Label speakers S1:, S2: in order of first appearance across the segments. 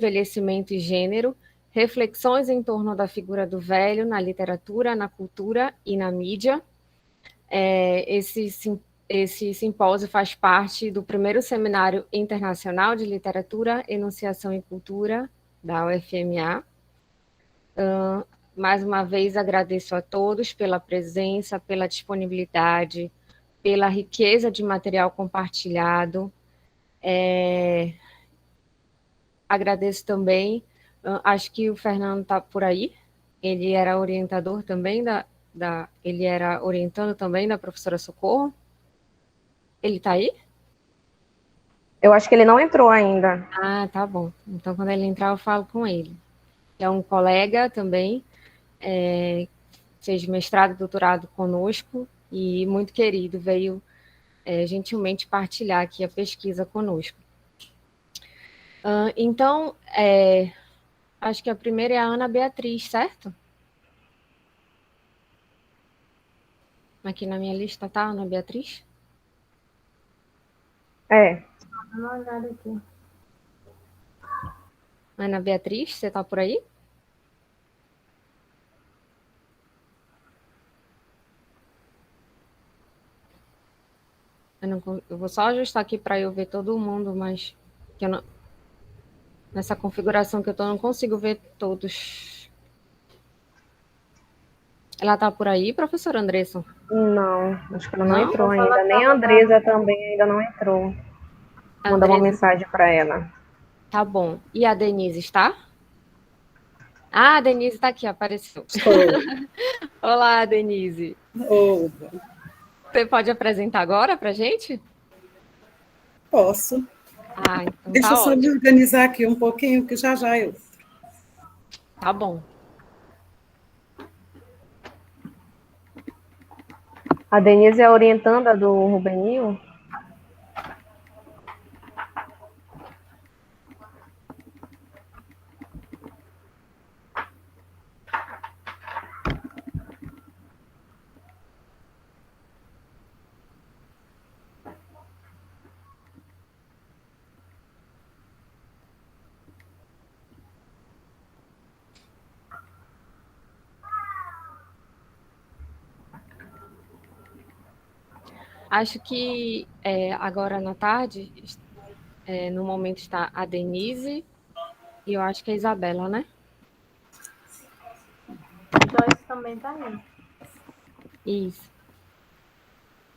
S1: envelhecimento e gênero, reflexões em torno da figura do velho na literatura, na cultura e na mídia. Esse simpósio faz parte do primeiro Seminário Internacional de Literatura, Enunciação e Cultura da UFMA. Mais uma vez, agradeço a todos pela presença, pela disponibilidade, pela riqueza de material compartilhado. Agradeço também, acho que o Fernando está por aí, ele era orientador também ele era orientando também da professora Socorro. Ele está aí?
S2: Eu acho que ele não entrou ainda.
S1: Ah, tá bom. Então, quando ele entrar, eu falo com ele. É um colega também, fez mestrado e doutorado conosco, e muito querido, veio gentilmente partilhar aqui a pesquisa conosco. Então, acho que a primeira é a Ana Beatriz, certo? Aqui na minha lista tá Ana Beatriz?
S2: É.
S1: Dá uma olhada aqui. Ana Beatriz, você tá por aí? Eu vou só ajustar aqui para eu ver todo mundo, mas que eu não, nessa configuração que eu tô, não consigo ver todos. Ela tá por aí, professora Andressa?
S2: Não, acho que ela não
S1: Não?
S2: entrou ainda. Nem a Andresa também ainda não entrou. Mandar uma mensagem para ela.
S1: Tá bom. E a Denise está? Ah, a Denise está aqui, apareceu. Olá, Denise.
S3: Opa.
S1: Você pode apresentar agora para a gente?
S3: Posso.
S1: Ah, então
S3: Deixa eu
S1: tá
S3: só me
S1: ótimo.
S3: organizar aqui um pouquinho, que já eu...
S1: Tá bom.
S2: A Denise é a orientanda do Rubenil?
S1: Acho que agora na tarde, no momento está a Denise e eu acho que a Isabela, né?
S4: Joyce também está aí.
S1: Isso.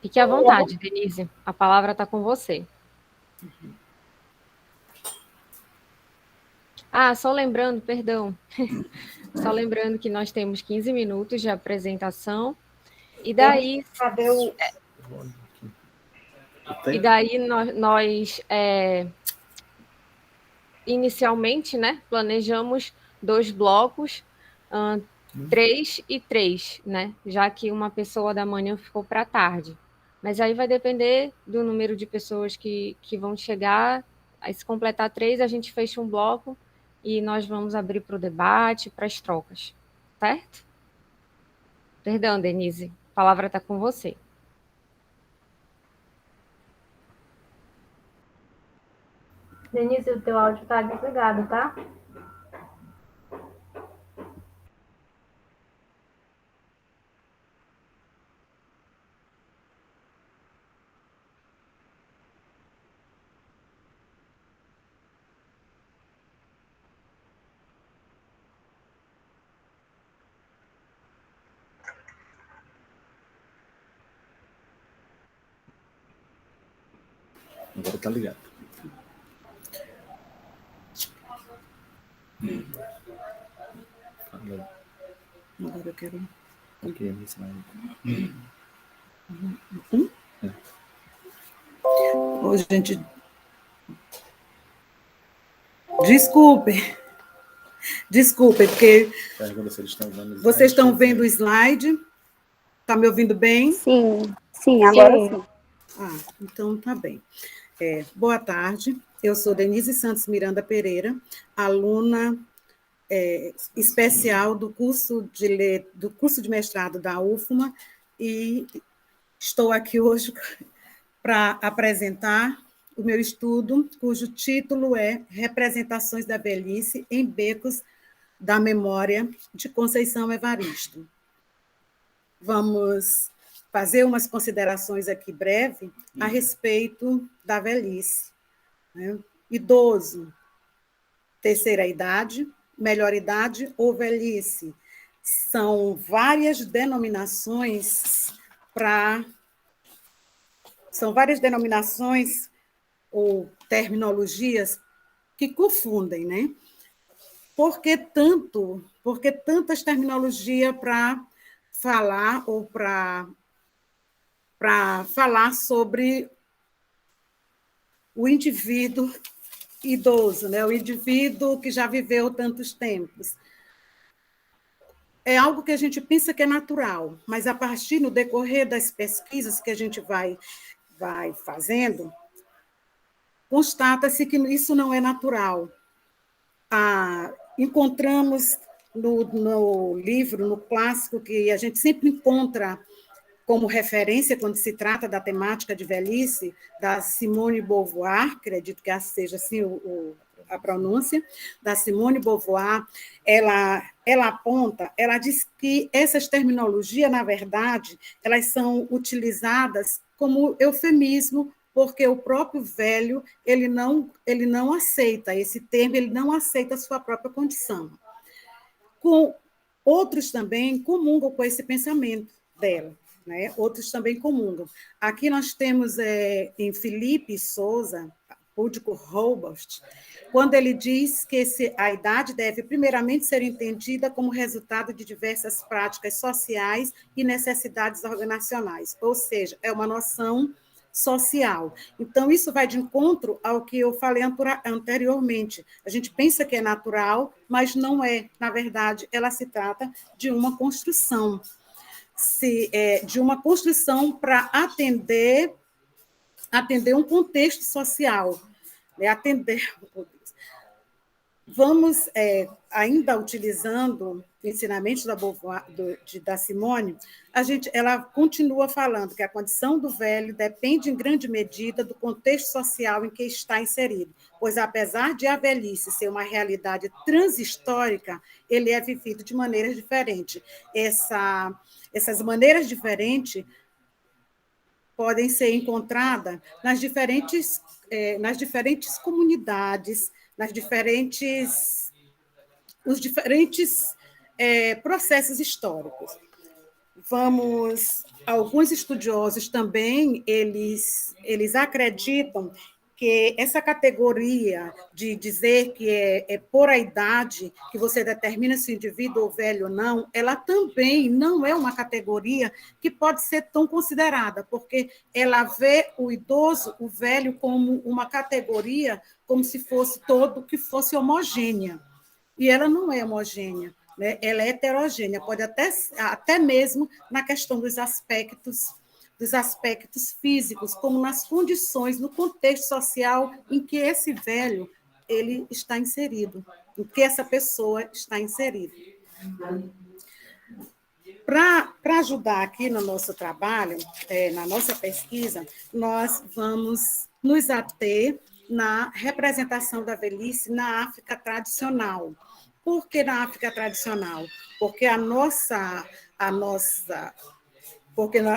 S1: Fique à vontade, Denise. A palavra está com você. Ah, só lembrando, perdão. Só lembrando que nós temos 15 minutos de apresentação. E daí...
S3: Cadê o...
S1: E daí nós inicialmente, né, planejamos 2 blocos, 3 e 3, né, já que uma pessoa da manhã ficou para a tarde. Mas aí vai depender do número de pessoas que vão chegar. Aí, se completar 3, a gente fecha um bloco e nós vamos abrir para o debate, para as trocas, certo? Perdão, Denise, a palavra está com você.
S4: Denise, o teu áudio está desligado, tá?
S5: Agora tá ligado.
S3: Agora eu quero...
S5: Ok, nesse slide.
S3: Ô, gente... Desculpe, porque... Vocês estão vendo o slide? Está me ouvindo bem?
S2: Sim, agora sim.
S3: Ah, então tá bem. Boa tarde, eu sou Denise Santos Miranda Pereira, aluna especial do curso de mestrado da UFMA, e estou aqui hoje para apresentar o meu estudo, cujo título é Representações da Velhice em Becos da Memória, de Conceição Evaristo. Vamos fazer umas considerações aqui breves a respeito da velhice, né? Idoso, terceira idade, melhor idade ou velhice. São várias denominações ou terminologias que confundem, né? Por que tantas terminologias para falar ou para falar sobre o indivíduo idoso, né? O indivíduo que já viveu tantos tempos. É algo que a gente pensa que é natural, mas a partir no decorrer das pesquisas que a gente vai fazendo, constata-se que isso não é natural. Encontramos no livro, no clássico, que a gente sempre encontra como referência quando se trata da temática de velhice, da Simone de Beauvoir, acredito que seja assim a pronúncia, da Simone de Beauvoir, ela aponta, ela diz que essas terminologias, na verdade, elas são utilizadas como eufemismo, porque o próprio velho ele não aceita esse termo, ele não aceita a sua própria condição. Outros também comungam com esse pensamento dela, né? Outros também comungam. Aqui nós temos em Felipe Souza, Púdico Robust, quando ele diz que a idade deve primeiramente ser entendida como resultado de diversas práticas sociais e necessidades organizacionais, ou seja, é uma noção social. Então, isso vai de encontro ao que eu falei anteriormente. A gente pensa que é natural, mas não é. Na verdade, ela se trata de uma construção. De uma construção para atender um contexto social, né? Vamos, ainda utilizando o ensinamento da Simone, ela continua falando que a condição do velho depende, em grande medida, do contexto social em que está inserido, pois, apesar de a velhice ser uma realidade transhistórica, ele é vivido de maneiras diferentes. Essas maneiras diferentes podem ser encontradas nas diferentes comunidades, os diferentes processos históricos. Alguns estudiosos também, eles acreditam que essa categoria de dizer que é por a idade que você determina se o indivíduo é velho ou não, ela também não é uma categoria que pode ser tão considerada, porque ela vê o idoso, o velho, como uma categoria, como se fosse que fosse homogênea. E ela não é homogênea, né? Ela é heterogênea, pode até mesmo na questão dos aspectos físicos, como nas condições, no contexto social em que esse velho ele está inserido, em que essa pessoa está inserida. Para ajudar aqui no nosso trabalho, na nossa pesquisa, nós vamos nos ater na representação da velhice na África tradicional. Por que na África tradicional? Porque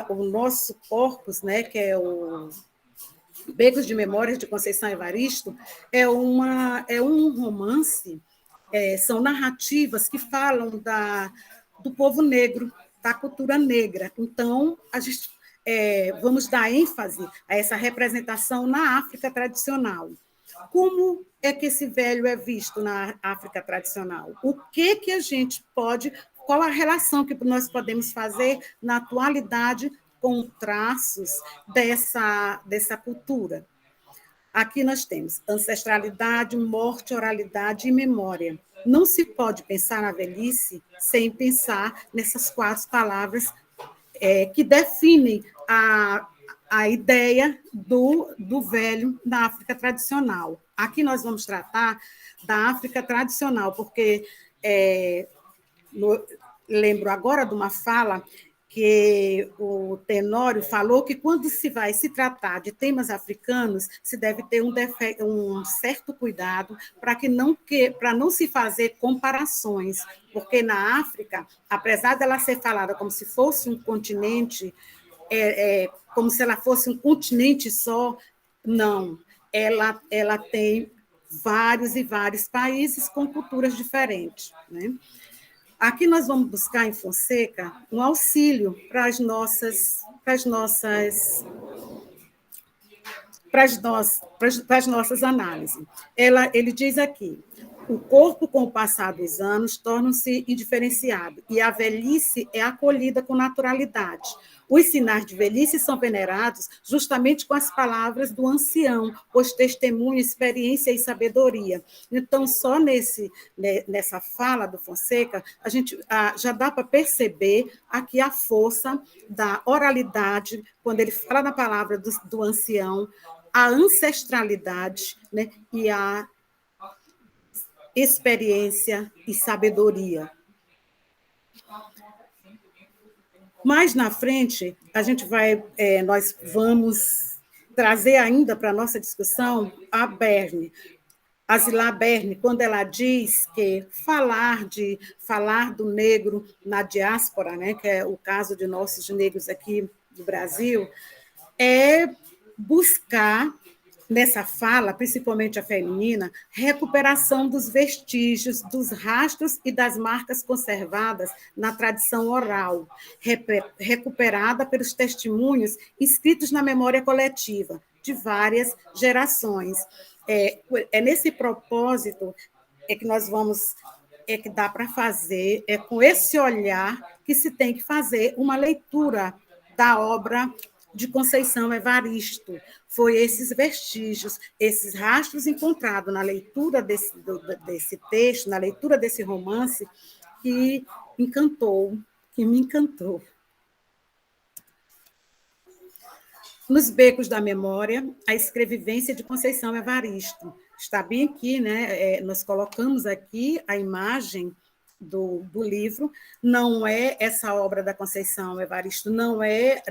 S3: o nosso corpus, né, que é o Becos de Memórias de Conceição Evaristo, é um romance, são narrativas que falam do povo negro, da cultura negra. Então, a gente vamos dar ênfase a essa representação na África tradicional. Como é que esse velho é visto na África tradicional? O que a gente pode... Qual a relação que nós podemos fazer na atualidade com traços dessa cultura? Aqui nós temos ancestralidade, morte, oralidade e memória. Não se pode pensar na velhice sem pensar nessas 4 palavras que definem a ideia do velho na África tradicional. Aqui nós vamos tratar da África tradicional, porque lembro agora de uma fala que o Tenório falou que quando se vai se tratar de temas africanos, se deve ter um certo cuidado para não se fazer comparações, porque na África, apesar dela ser falada como se fosse um continente, como se ela fosse um continente só, não. Ela tem vários e vários países com culturas diferentes, né? Aqui nós vamos buscar em Fonseca um auxílio para as nossas análises. Ele diz aqui: o corpo, com o passar dos anos, torna-se indiferenciado, e a velhice é acolhida com naturalidade. Os sinais de velhice são venerados justamente com as palavras do ancião, pois testemunha, experiência e sabedoria. Então, só nessa fala do Fonseca, a gente já dá para perceber aqui a força da oralidade, quando ele fala na palavra do ancião, a ancestralidade, né, e a experiência e sabedoria. Mais na frente, nós vamos trazer ainda para a nossa discussão a Berne, a Zilá Berne, quando ela diz que falar do negro na diáspora, né, que é o caso de nossos negros aqui do Brasil, é buscar, nessa fala, principalmente a feminina, recuperação dos vestígios, dos rastros e das marcas conservadas na tradição oral, recuperada pelos testemunhos escritos na memória coletiva de várias gerações. Nesse propósito que dá para fazer, com esse olhar que se tem que fazer uma leitura da obra de Conceição Evaristo. Foi esses vestígios, esses rastros encontrados na leitura desse texto, na leitura desse romance, que me encantou. Nos Becos da Memória, a escrevivência de Conceição Evaristo. Está bem aqui, né? Nós colocamos aqui a imagem do livro. Não é essa obra da Conceição Evaristo, não é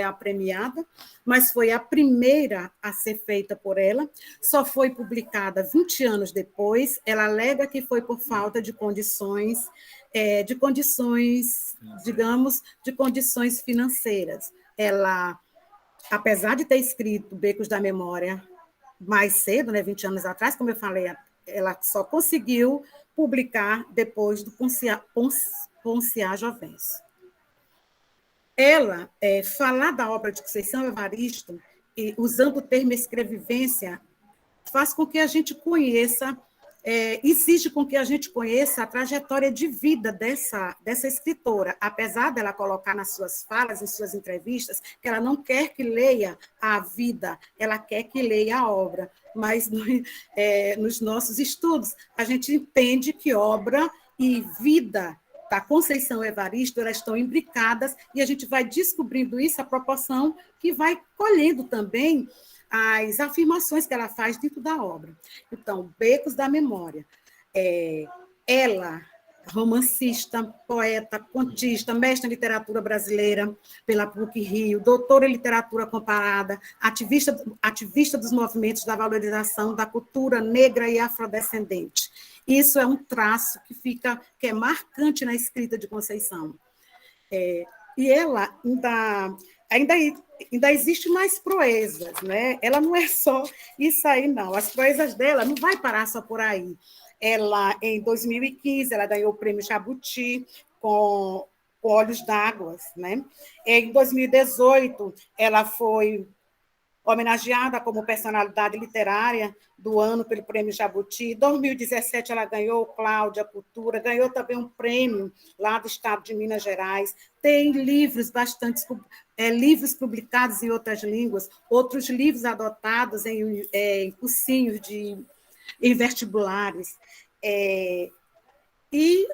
S3: a premiada, mas foi a primeira a ser feita por ela. Só foi publicada 20 anos depois. Ela alega que foi por falta de condições, digamos, de condições financeiras. Ela, apesar de ter escrito Becos da Memória mais cedo, né, 20 anos atrás, como eu falei, ela só conseguiu publicar depois do Ponciá Jovenço. Ela, falar da obra de Conceição Evaristo, usando o termo escrevivência, faz com que a gente conheça, exige com que a gente conheça a trajetória de vida dessa escritora, apesar dela colocar nas suas falas, em suas entrevistas, que ela não quer que leia a vida, ela quer que leia a obra. Mas nos nossos estudos, a gente entende que obra e vida da Conceição Evaristo, elas estão imbricadas, e a gente vai descobrindo isso à proporção que vai colhendo também as afirmações que ela faz dentro da obra. Então, Becos da Memória. Ela, romancista, poeta, contista, mestre em literatura brasileira pela PUC-Rio, doutora em literatura comparada, ativista dos movimentos da valorização da cultura negra e afrodescendente. Isso é um traço que é marcante na escrita de Conceição. E ela ainda existe mais proezas, né? Ela não é só isso aí, não. As proezas dela não vai parar só por aí. Ela, em 2015, ela ganhou o prêmio Jabuti com Olhos d'Água, né? Em 2018, ela foi homenageada como personalidade literária do ano pelo Prêmio Jabuti. Em 2017, ela ganhou o Cláudia Cultura, ganhou também um prêmio lá do estado de Minas Gerais. Tem livros livros publicados em outras línguas, outros livros adotados em cursinhos em vestibulares. E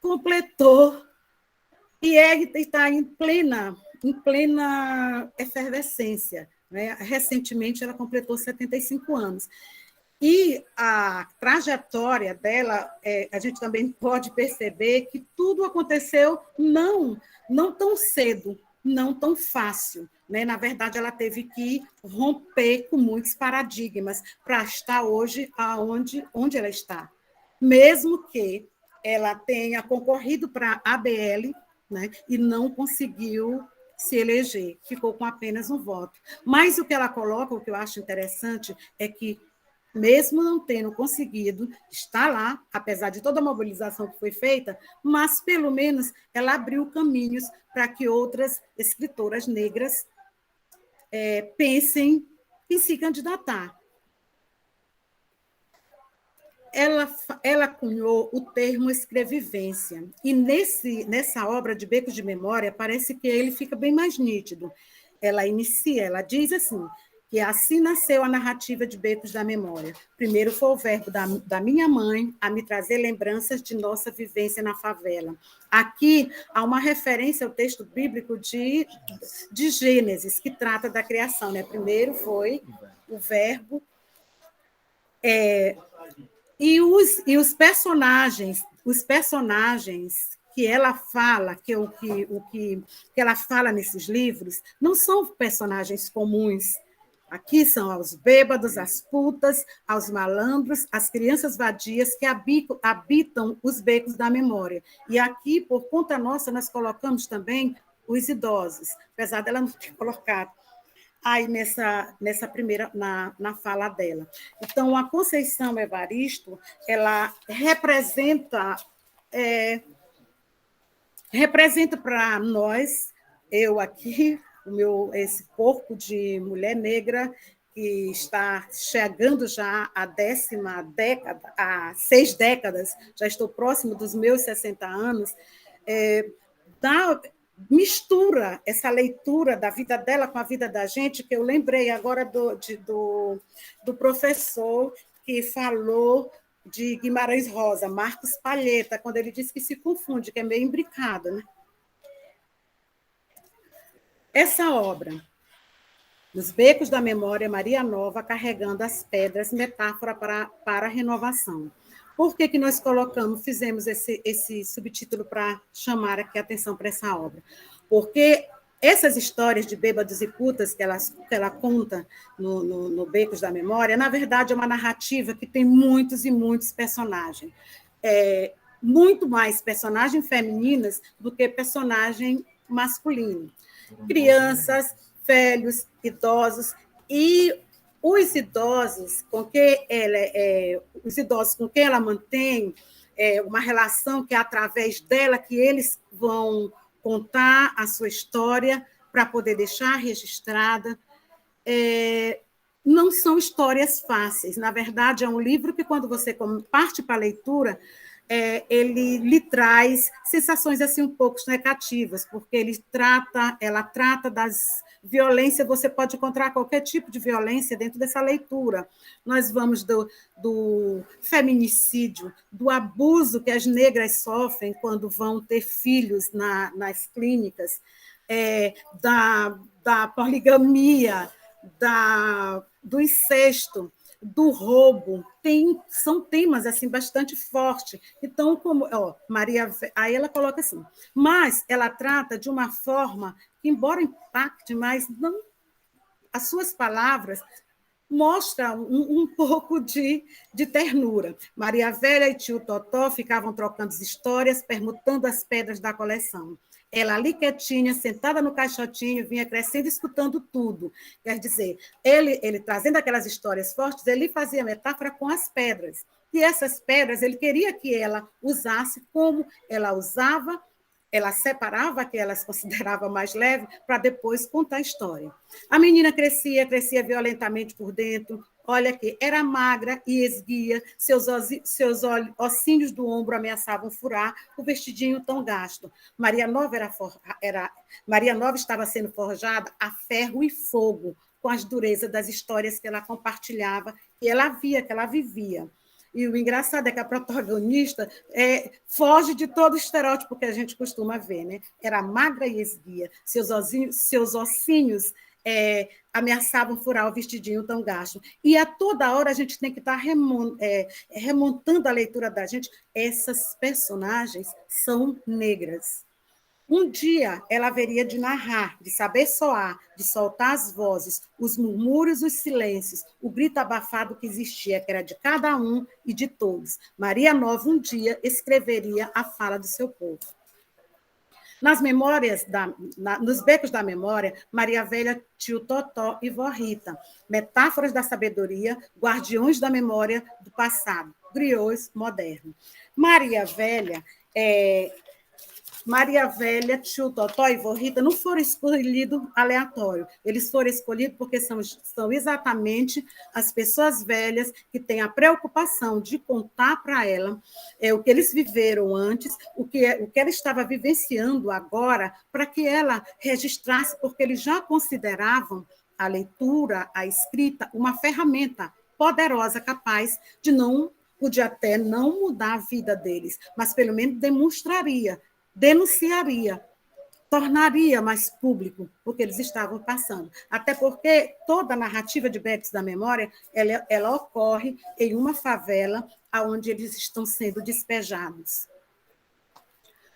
S3: completou, e está em plena efervescência. Né? Recentemente, ela completou 75 anos. E a trajetória dela, a gente também pode perceber que tudo aconteceu não tão cedo, não tão fácil. Né? Na verdade, ela teve que romper com muitos paradigmas para estar hoje onde ela está. Mesmo que ela tenha concorrido para a ABL, né? E não conseguiu se eleger, ficou com apenas um voto. Mas o que ela coloca, o que eu acho interessante, é que mesmo não tendo conseguido estar lá, apesar de toda a mobilização que foi feita, mas pelo menos ela abriu caminhos para que outras escritoras negras pensem em se candidatar. Ela cunhou o termo escrevivência, e nessa obra de Becos de Memória parece que ele fica bem mais nítido. Ela diz assim, que assim nasceu a narrativa de Becos da Memória. Primeiro foi o verbo da minha mãe a me trazer lembranças de nossa vivência na favela. Aqui há uma referência ao texto bíblico de Gênesis, que trata da criação. Né? Primeiro foi o verbo... E os personagens que ela fala, o que ela fala nesses livros, não são personagens comuns. Aqui são aos bêbados, às putas, aos malandros, às crianças vadias que habitam os becos da memória. E aqui, por conta nossa, nós colocamos também os idosos, apesar dela não ter colocado aí nessa primeira, na fala dela. Então, a Conceição Evaristo, ela representa para nós, eu aqui, esse corpo de mulher negra, que está chegando já à 10ª década, há 6 décadas, já estou próximo dos meus 60 anos, mistura essa leitura da vida dela com a vida da gente, que eu lembrei agora do professor que falou de Guimarães Rosa, Marcos Palheta, quando ele disse que se confunde, que é meio imbricado. Né? Essa obra, Nos Becos da Memória, Maria Nova carregando as pedras, metáfora para a renovação. Por que nós fizemos esse subtítulo para chamar aqui a atenção para essa obra? Porque essas histórias de bêbados e putas que ela conta no Becos da Memória, na verdade, é uma narrativa que tem muitos e muitos personagens. Muito mais personagens femininas do que personagem masculino. Crianças, velhos, idosos, e os idosos com quem ela mantém uma relação que é através dela que eles vão contar a sua história para poder deixar registrada. Não são histórias fáceis. Na verdade, é um livro que, quando você parte para a leitura, ele lhe traz sensações assim um pouco negativas, porque ela trata das violências, você pode encontrar qualquer tipo de violência dentro dessa leitura. Nós vamos do feminicídio, do abuso que as negras sofrem quando vão ter filhos nas clínicas, da poligamia, do incesto, do roubo, são temas assim bastante fortes. Então, aí ela coloca assim, mas ela trata de uma forma que, embora impacte, mas não, as suas palavras mostram um pouco de ternura. Maria Velha e tio Totó ficavam trocando histórias, permutando as pedras da coleção. Ela ali quietinha, sentada no caixotinho, vinha crescendo, escutando tudo. Quer dizer, ele trazendo aquelas histórias fortes, ele fazia metáfora com as pedras. E essas pedras, ele queria que ela usasse como ela usava, ela separava que elas considerava mais leve para depois contar a história. A menina crescia violentamente por dentro. Olha aqui, era magra e esguia, seus ossinhos do ombro ameaçavam furar o vestidinho tão gasto. Maria Nova estava sendo forjada a ferro e fogo, com as durezas das histórias que ela compartilhava, que ela via, que ela vivia. E o engraçado é que a protagonista foge de todo o estereótipo que a gente costuma ver. Né? Era magra e esguia, seus ossinhos ameaçavam furar o vestidinho tão gasto. E a toda hora a gente tem que estar remontando a leitura da gente. Essas personagens são negras. Um dia ela haveria de narrar, de saber soar, de soltar as vozes, os murmúrios, os silêncios, o grito abafado que existia, que era de cada um e de todos. Maria Nova, um dia, escreveria a fala do seu povo. Nas memórias, nos becos da memória, Maria Velha, tio Totó e vó Rita, metáforas da sabedoria, guardiões da memória do passado, griots moderno. Maria Velha, tio Totó e vó Rita não foram escolhidos aleatório. Eles foram escolhidos porque são exatamente as pessoas velhas que têm a preocupação de contar para ela o que eles viveram antes, o que ela estava vivenciando agora, para que ela registrasse, porque eles já consideravam a leitura, a escrita, uma ferramenta poderosa, capaz de podia até não mudar a vida deles, mas pelo menos denunciaria, tornaria mais público o que eles estavam passando. Até porque toda a narrativa de Becos da Memória ela ocorre em uma favela onde eles estão sendo despejados.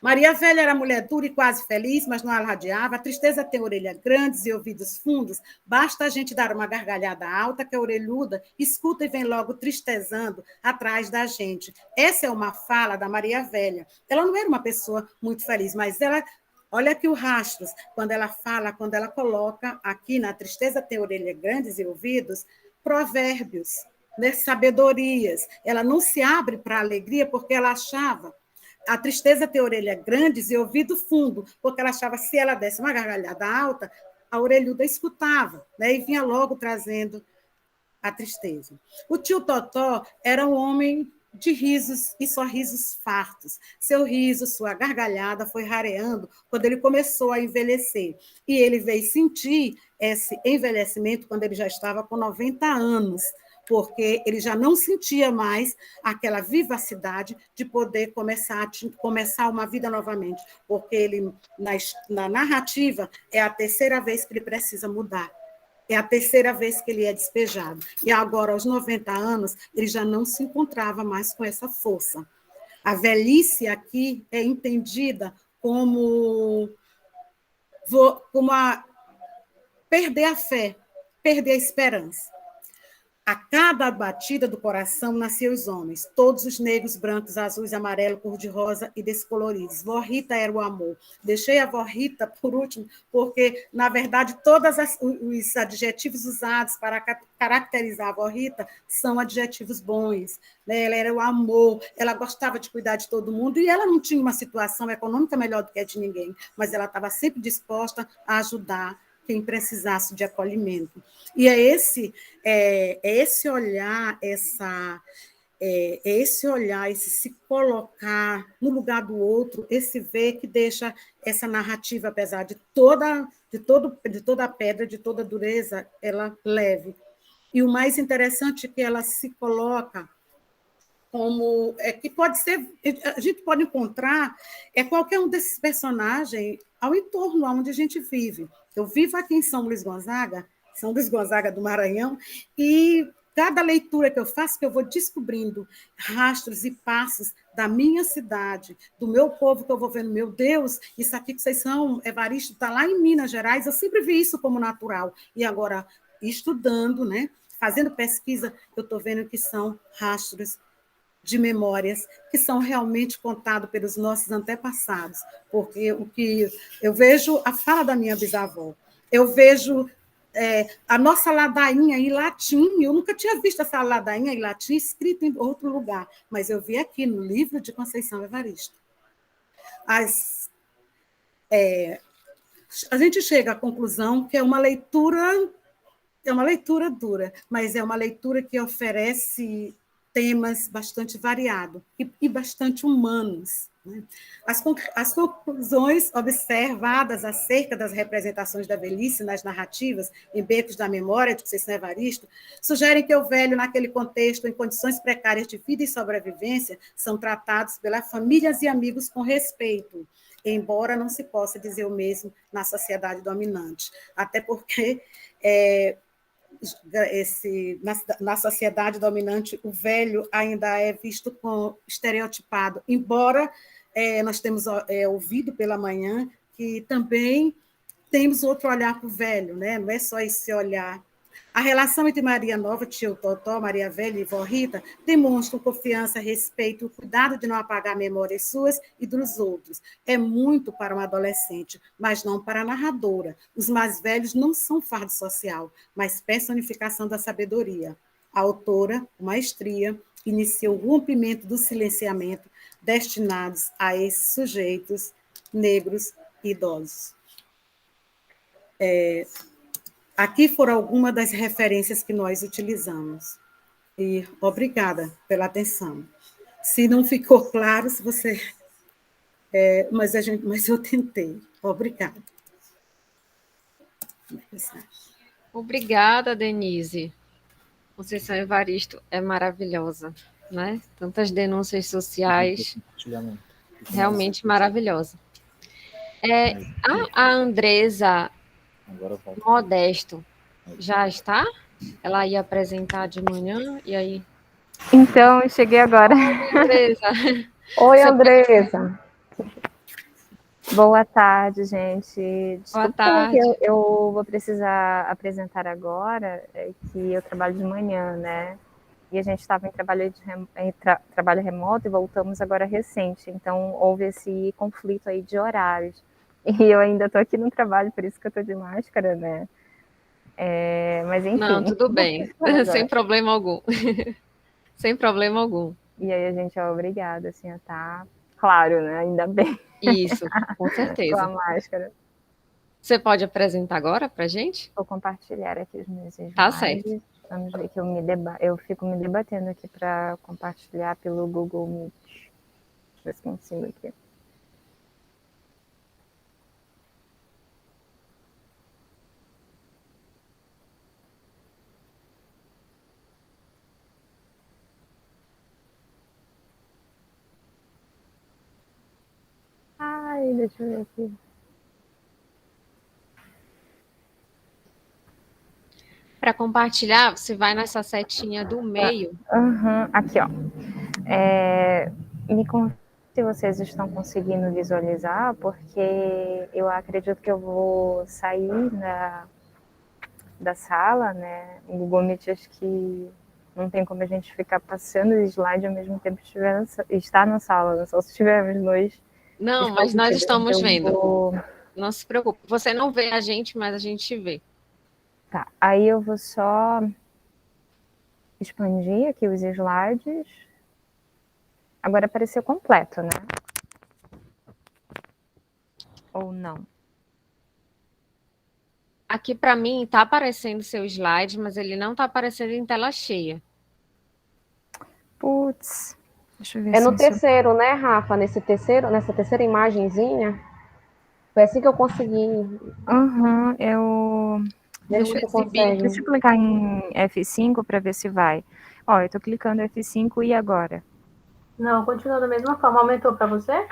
S3: Maria Velha era mulher dura e quase feliz, mas não alardeava. A tristeza tem orelhas grandes e ouvidos fundos. Basta a gente dar uma gargalhada alta que a orelhuda escuta e vem logo tristezando atrás da gente. Essa é uma fala da Maria Velha. Ela não era uma pessoa muito feliz, mas ela... Olha aqui o Rastros, quando ela coloca aqui na tristeza tem orelhas grandes e ouvidos, provérbios, né, sabedorias. Ela não se abre para a alegria porque ela achava... A tristeza tem orelhas grandes e ouvido fundo, porque ela achava que se ela desse uma gargalhada alta, a orelhuda escutava, né? E vinha logo trazendo a tristeza. O tio Totó era um homem de risos e sorrisos fartos. Seu riso, sua gargalhada foi rareando quando ele começou a envelhecer. E ele veio sentir esse envelhecimento quando ele já estava com 90 anos, porque ele já não sentia mais aquela vivacidade de poder começar uma vida novamente, porque ele, na narrativa, é a terceira vez que ele precisa mudar, é a terceira vez que ele é despejado, e agora, aos 90 anos, ele já não se encontrava mais com essa força. A velhice aqui é entendida como perder a fé, perder a esperança. A cada batida do coração nasciam os homens, todos os negros, brancos, azuis, amarelos, cor-de-rosa e descoloridos. Vó Rita era o amor. Deixei a Vó Rita por último, porque, na verdade, todos os adjetivos usados para caracterizar a Vó Rita são adjetivos bons. Né? Ela era o amor, ela gostava de cuidar de todo mundo, e ela não tinha uma situação econômica melhor do que a de ninguém, mas ela estava sempre disposta a ajudar quem precisasse de acolhimento. E é esse olhar, esse se colocar no lugar do outro, esse ver que deixa essa narrativa, apesar de toda a pedra, de toda a dureza, ela leve. E o mais interessante é que ela se coloca como que pode ser, a gente pode encontrar qualquer um desses personagens ao entorno onde a gente vive. Eu vivo aqui em São Luís Gonzaga do Maranhão, e cada leitura que eu faço, que eu vou descobrindo rastros e passos da minha cidade, do meu povo, que eu vou vendo, meu Deus, isso aqui que vocês são, Evaristo, está lá em Minas Gerais, eu sempre vi isso como natural, e agora, estudando, né, fazendo pesquisa, eu estou vendo que são rastros de memórias que são realmente contados pelos nossos antepassados, porque o que eu vejo, a fala da minha bisavó, eu vejo a nossa ladainha em latim, eu nunca tinha visto essa ladainha em latim escrita em outro lugar, mas eu vi aqui no livro de Conceição Evaristo. A gente chega à conclusão que é uma leitura dura, mas é uma leitura que oferece temas bastante variados e bastante humanos, As conclusões observadas acerca das representações da velhice nas narrativas, em Becos da Memória, de Conceição Evaristo, sugerem que o velho, naquele contexto, em condições precárias de vida e sobrevivência, são tratados pelas famílias e amigos com respeito, embora não se possa dizer o mesmo na sociedade dominante. Até porque na sociedade dominante, o velho ainda é visto como estereotipado, embora nós temos ouvido pela manhã que também temos outro olhar para o velho, né? Não é só esse olhar. A relação entre Maria Nova, tio Totó, Maria Velha e vó Rita demonstram confiança, respeito, cuidado de não apagar memórias suas e dos outros. É muito para uma adolescente, mas não para a narradora. Os mais velhos não são fardo social, mas personificação da sabedoria. A autora, com maestria, inicia o rompimento do silenciamento destinados a esses sujeitos negros e idosos. Aqui foram algumas das referências que nós utilizamos. E obrigada pela atenção. Se não ficou claro, se você... mas eu tentei. Obrigada.
S1: Obrigada, Denise. Conceição Evaristo é maravilhosa, né? Tantas denúncias sociais, realmente maravilhosa. A Andresa Modesto já está? Ela ia apresentar de manhã, e aí?
S5: Então, eu cheguei agora.
S1: Andresa.
S2: Oi, Andresa.
S5: Boa tarde, gente. Desculpa
S1: Boa tarde.
S5: que eu vou precisar apresentar agora, que eu trabalho de manhã, né? E a gente estava em trabalho remoto e voltamos agora recente, então houve esse conflito aí de horários. E eu ainda estou aqui no trabalho, por isso que eu estou de máscara, né? Mas enfim.
S1: Não, tudo bem, sem problema algum. Sem problema algum.
S5: E aí a gente é obrigada, assim, a estar claro, né? Ainda bem.
S1: Isso, com certeza.
S5: Com a máscara.
S1: Você pode apresentar agora para a gente?
S5: Vou compartilhar aqui os meus slides.
S1: Tá certo.
S5: Vamos ver que eu fico me debatendo aqui para compartilhar pelo Google Meet. Deixa eu ver se consigo aqui. Ai, deixa eu ver aqui.
S1: Para compartilhar, você vai nessa setinha do meio.
S5: Aqui, ó. Me conta se vocês estão conseguindo visualizar, porque eu acredito que eu vou sair da sala, né? O Google Meet, acho que não tem como a gente ficar passando o slide ao mesmo tempo que estar na sala, né? Só se tivermos dois.
S1: Não, mas nós estamos vendo. Não se preocupe. Você não vê a gente, mas a gente vê.
S5: Tá, aí eu vou só expandir aqui os slides. Agora apareceu completo, né? Ou não?
S1: Aqui para mim está aparecendo seu slide, mas ele não está aparecendo em tela cheia.
S5: Putz, deixa eu ver.
S2: É no terceiro, né, Rafa? nessa terceira imagenzinha. Foi assim que eu consegui. Deixa eu
S5: clicar em F5 para ver se vai. Ó, eu tô clicando F5 e agora?
S4: Não, continua da mesma forma. Aumentou para você?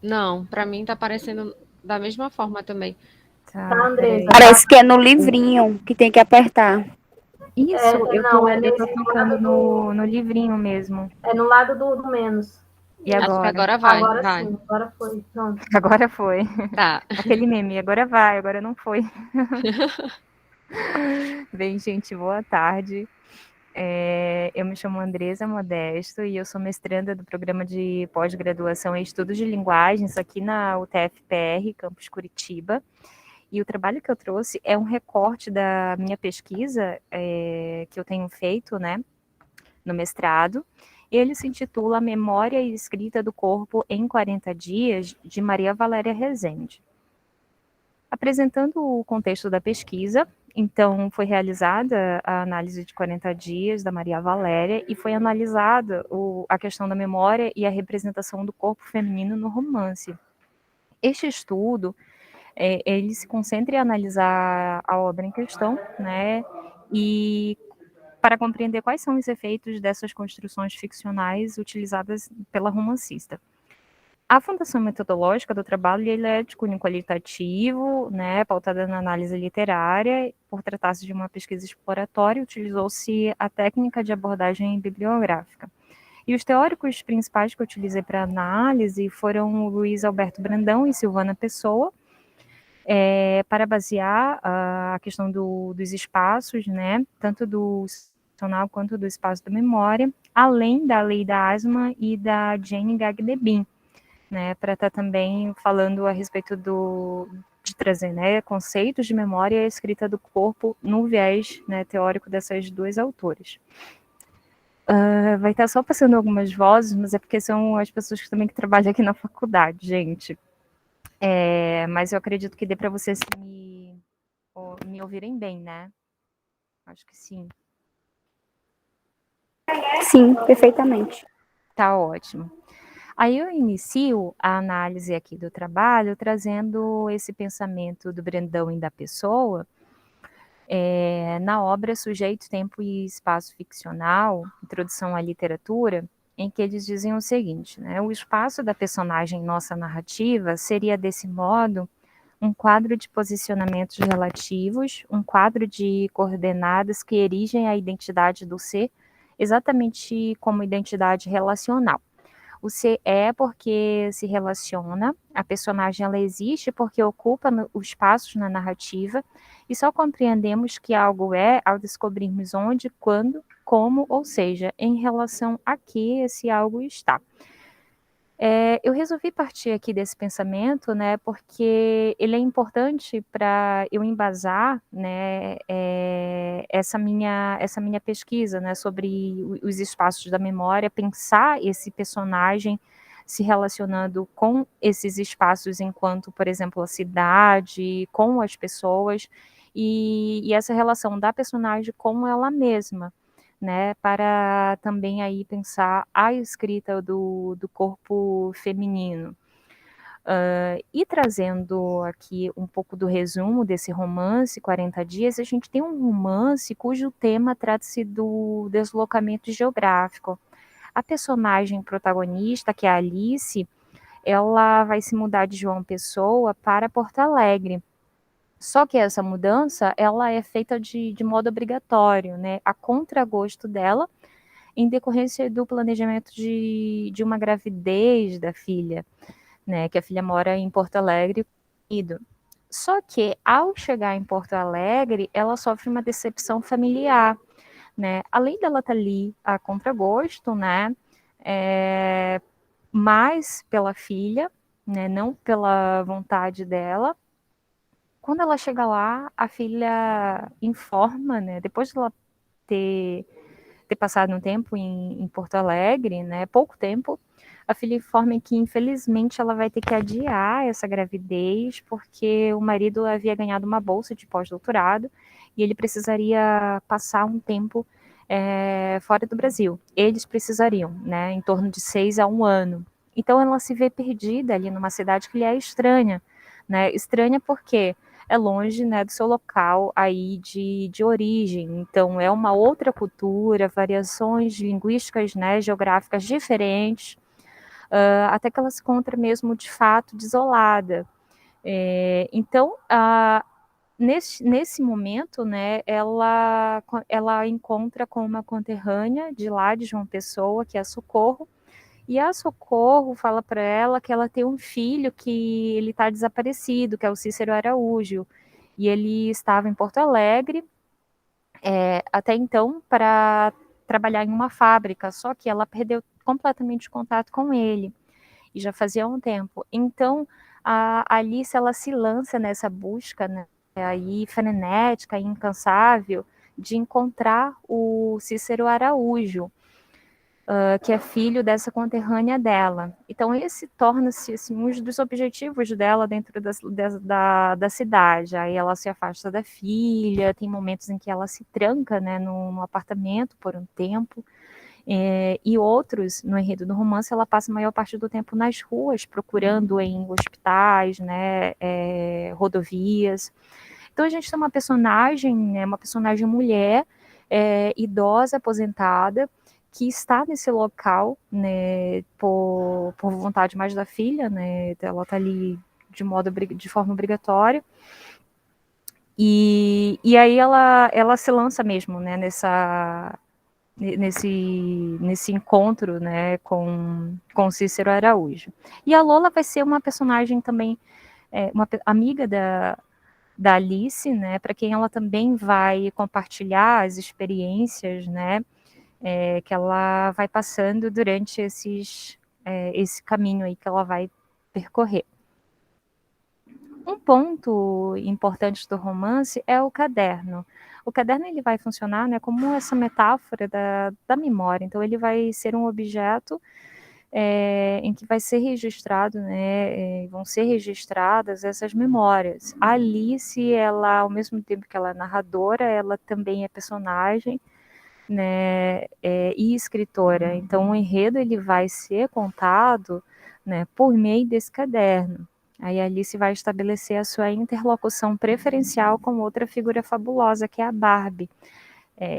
S1: Não, para mim tá aparecendo da mesma forma também.
S5: Tá,
S4: Andresa.
S6: Parece que é no livrinho que tem que apertar.
S5: Isso, eu tô clicando no livrinho mesmo.
S4: É no lado do menos.
S5: E agora?
S1: Acho que agora vai.
S4: Agora
S1: vai.
S4: sim, agora foi. Pronto.
S5: Agora foi.
S1: Tá.
S5: Aquele meme, agora vai, agora não foi. Bem, gente, boa tarde. Eu me chamo Andresa Modesto e eu sou mestranda do programa de pós-graduação em Estudos de Linguagens aqui na UTF-PR, Campus Curitiba. E o trabalho que eu trouxe é um recorte da minha pesquisa que eu tenho feito, né, no mestrado. Ele se intitula Memória e Escrita do Corpo em 40 Dias, de Maria Valéria Rezende. Apresentando o contexto da pesquisa, Então, foi realizada a análise de 40 dias da Maria Valéria e foi analisada a questão da memória e a representação do corpo feminino no romance. Este estudo, ele se concentra em analisar a obra em questão, né, e para compreender quais são os efeitos dessas construções ficcionais utilizadas pela romancista. A fundação metodológica do trabalho ele é de cunho qualitativo, né, pautada na análise literária. Por tratar-se de uma pesquisa exploratória, utilizou-se a técnica de abordagem bibliográfica. E os teóricos principais que eu utilizei para análise foram o Luiz Alberto Brandão e Silvana Pessoa, para basear a questão dos espaços, né, tanto do funcional quanto do espaço da memória, além da lei da Asma e da Jane Gagdebin, né, para estar também falando a respeito de trazer, né, conceitos de memória e a escrita do corpo no viés, né, teórico dessas duas autoras. Vai estar só passando algumas vozes, mas é porque são as pessoas que também que trabalham aqui na faculdade, gente. Mas eu acredito que dê para vocês me ouvirem bem, né? Acho que sim.
S6: Sim, perfeitamente.
S5: Tá ótimo. Aí eu inicio a análise aqui do trabalho trazendo esse pensamento do Brandão e da Pessoa na obra Sujeito, Tempo e Espaço Ficcional, Introdução à Literatura, em que eles dizem o seguinte, né? O espaço da personagem em nossa narrativa seria, desse modo, um quadro de posicionamentos relativos, um quadro de coordenadas que erigem a identidade do ser exatamente como identidade relacional. O ser é porque se relaciona, a personagem ela existe porque ocupa os espaços na narrativa, e só compreendemos que algo é ao descobrirmos onde, quando, como, ou seja, em relação a que esse algo está. Eu resolvi partir aqui desse pensamento, né, porque ele é importante para eu embasar, né, essa minha pesquisa, né, sobre os espaços da memória, pensar esse personagem se relacionando com esses espaços enquanto, por exemplo, a cidade, com as pessoas, e essa relação da personagem com ela mesma, né, para também aí pensar a escrita do corpo feminino. E trazendo aqui um pouco do resumo desse romance, 40 dias, a gente tem um romance cujo tema trata-se do deslocamento geográfico. A personagem protagonista, que é a Alice, ela vai se mudar de João Pessoa para Porto Alegre. Só que essa mudança, ela é feita de modo obrigatório, né, a contragosto dela, em decorrência do planejamento de uma gravidez da filha, né, que a filha mora em Porto Alegre. Só que, ao chegar em Porto Alegre, ela sofre uma decepção familiar, né, além dela estar ali a contragosto, né, mais pela filha, né, não pela vontade dela. Quando ela chega lá, a filha informa, né, depois de ela ter passado um tempo em Porto Alegre, né, pouco tempo, a filha informa que, infelizmente, ela vai ter que adiar essa gravidez, porque o marido havia ganhado uma bolsa de pós-doutorado e ele precisaria passar um tempo fora do Brasil. Eles precisariam, né, em torno de 6 a 1 ano. Então, ela se vê perdida ali numa cidade que lhe é estranha, né, estranha porque é longe, né, do seu local aí de origem, então é uma outra cultura, variações linguísticas, né, geográficas diferentes, até que ela se encontra mesmo de fato desolada. Então, nesse momento, né, ela encontra com uma conterrânea de lá de João Pessoa, que é a Socorro, e a Socorro fala para ela que ela tem um filho que ele está desaparecido, que é o Cícero Araújo, e ele estava em Porto Alegre, até então, para trabalhar em uma fábrica, só que ela perdeu completamente o contato com ele, e já fazia um tempo. Então, a Alice, ela se lança nessa busca, né, aí frenética e incansável, de encontrar o Cícero Araújo. que é filho dessa conterrânea dela. Então, esse torna-se assim, um dos objetivos dela dentro da cidade. Aí ela se afasta da filha, tem momentos em que ela se tranca, né, no apartamento por um tempo, e outros, no enredo do romance, ela passa a maior parte do tempo nas ruas, procurando em hospitais, né, rodovias. Então, a gente tem uma personagem, né, uma personagem mulher, idosa, aposentada, que está nesse local, né, por vontade mais da filha, né, ela está ali de forma obrigatória, e aí ela se lança mesmo, né, nesse encontro, né, com Cícero Araújo. E a Lola vai ser uma personagem também, uma amiga da Alice, né, para quem ela também vai compartilhar as experiências, né, que ela vai passando durante esse caminho aí que ela vai percorrer. Um ponto importante do romance é o caderno. O caderno ele vai funcionar, né, como essa metáfora da memória. Então ele vai ser um objeto em que vai ser registrado, né, vão ser registradas essas memórias. A Alice, ela, ao mesmo tempo que ela é narradora, ela também é personagem, né, e escritora. Então o enredo ele vai ser contado, né, por meio desse caderno. Aí a Alice vai estabelecer a sua interlocução preferencial com outra figura fabulosa, que é a Barbie.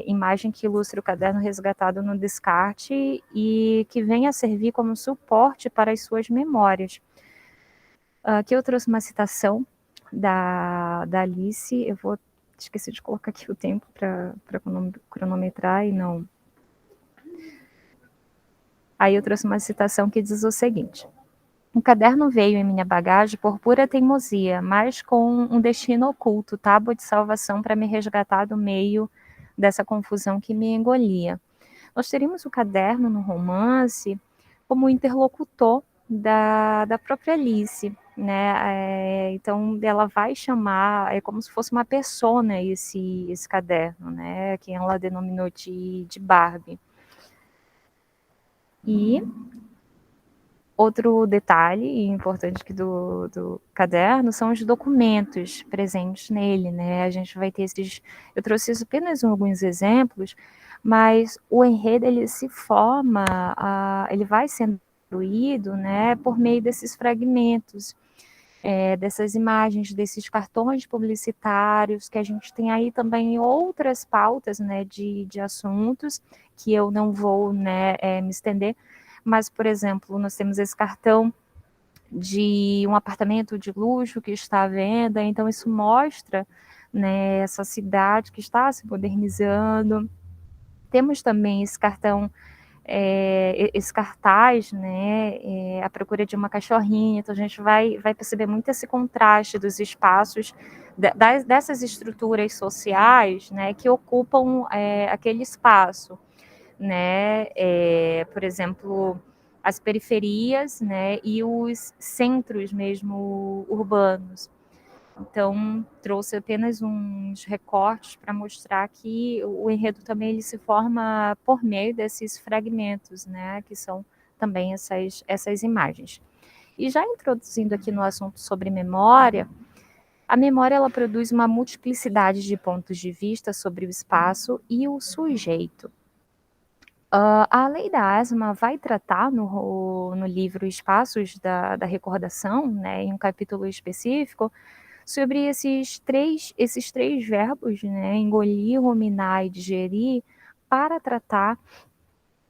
S5: Imagem que ilustra o caderno resgatado no descarte e que vem a servir como suporte para as suas memórias. Aqui eu trouxe uma citação da Alice, eu vou esqueci de colocar aqui o tempo para cronometrar e não. Aí eu trouxe uma citação que diz o seguinte: o caderno veio em minha bagagem por pura teimosia, mas com um destino oculto, tábua de salvação para me resgatar do meio dessa confusão que me engolia. Nós teríamos o caderno no romance como interlocutor da própria Alice, né? Então ela vai chamar, é como se fosse uma persona esse caderno, né? Que ela denominou de Barbie. E outro detalhe importante aqui do caderno são os documentos presentes nele, né? A gente vai ter eu trouxe apenas alguns exemplos, mas o enredo ele se forma, ele vai sendo construído, né, por meio desses fragmentos, dessas imagens, desses cartões publicitários, que a gente tem aí também outras pautas, né, de assuntos que eu não vou, né, me estender. Mas, por exemplo, nós temos esse cartão de um apartamento de luxo que está à venda, então isso mostra, né, essa cidade que está se modernizando. Temos também esse cartão, esse cartaz, né, à procura de uma cachorrinha, então a gente vai perceber muito esse contraste dos espaços, dessas estruturas sociais, né, que ocupam aquele espaço. Né, por exemplo, as periferias, né, e os centros mesmo urbanos. Então, trouxe apenas uns recortes para mostrar que o enredo também ele se forma por meio desses fragmentos, né, que são também essas imagens. E já introduzindo aqui no assunto sobre memória, a memória ela produz uma multiplicidade de pontos de vista sobre o espaço e o sujeito. A lei da asma vai tratar no livro Espaços da Recordação, né, em um capítulo específico, sobre esses três verbos, né, engolir, ruminar e digerir, para tratar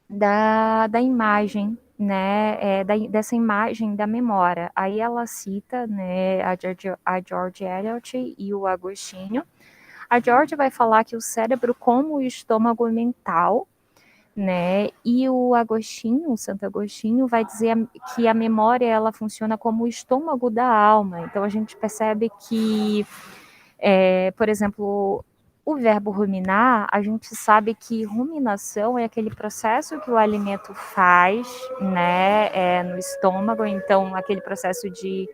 S5: da imagem, né, dessa imagem da memória. Aí ela cita, né, a George Eliot e o Agostinho. A George vai falar que o cérebro como o estômago mental, né? E o Agostinho, o Santo Agostinho, vai dizer que a memória ela funciona como o estômago da alma. Então a gente percebe que, por exemplo, o verbo ruminar, a gente sabe que ruminação é aquele processo que o alimento faz, né, no estômago. Então aquele processo de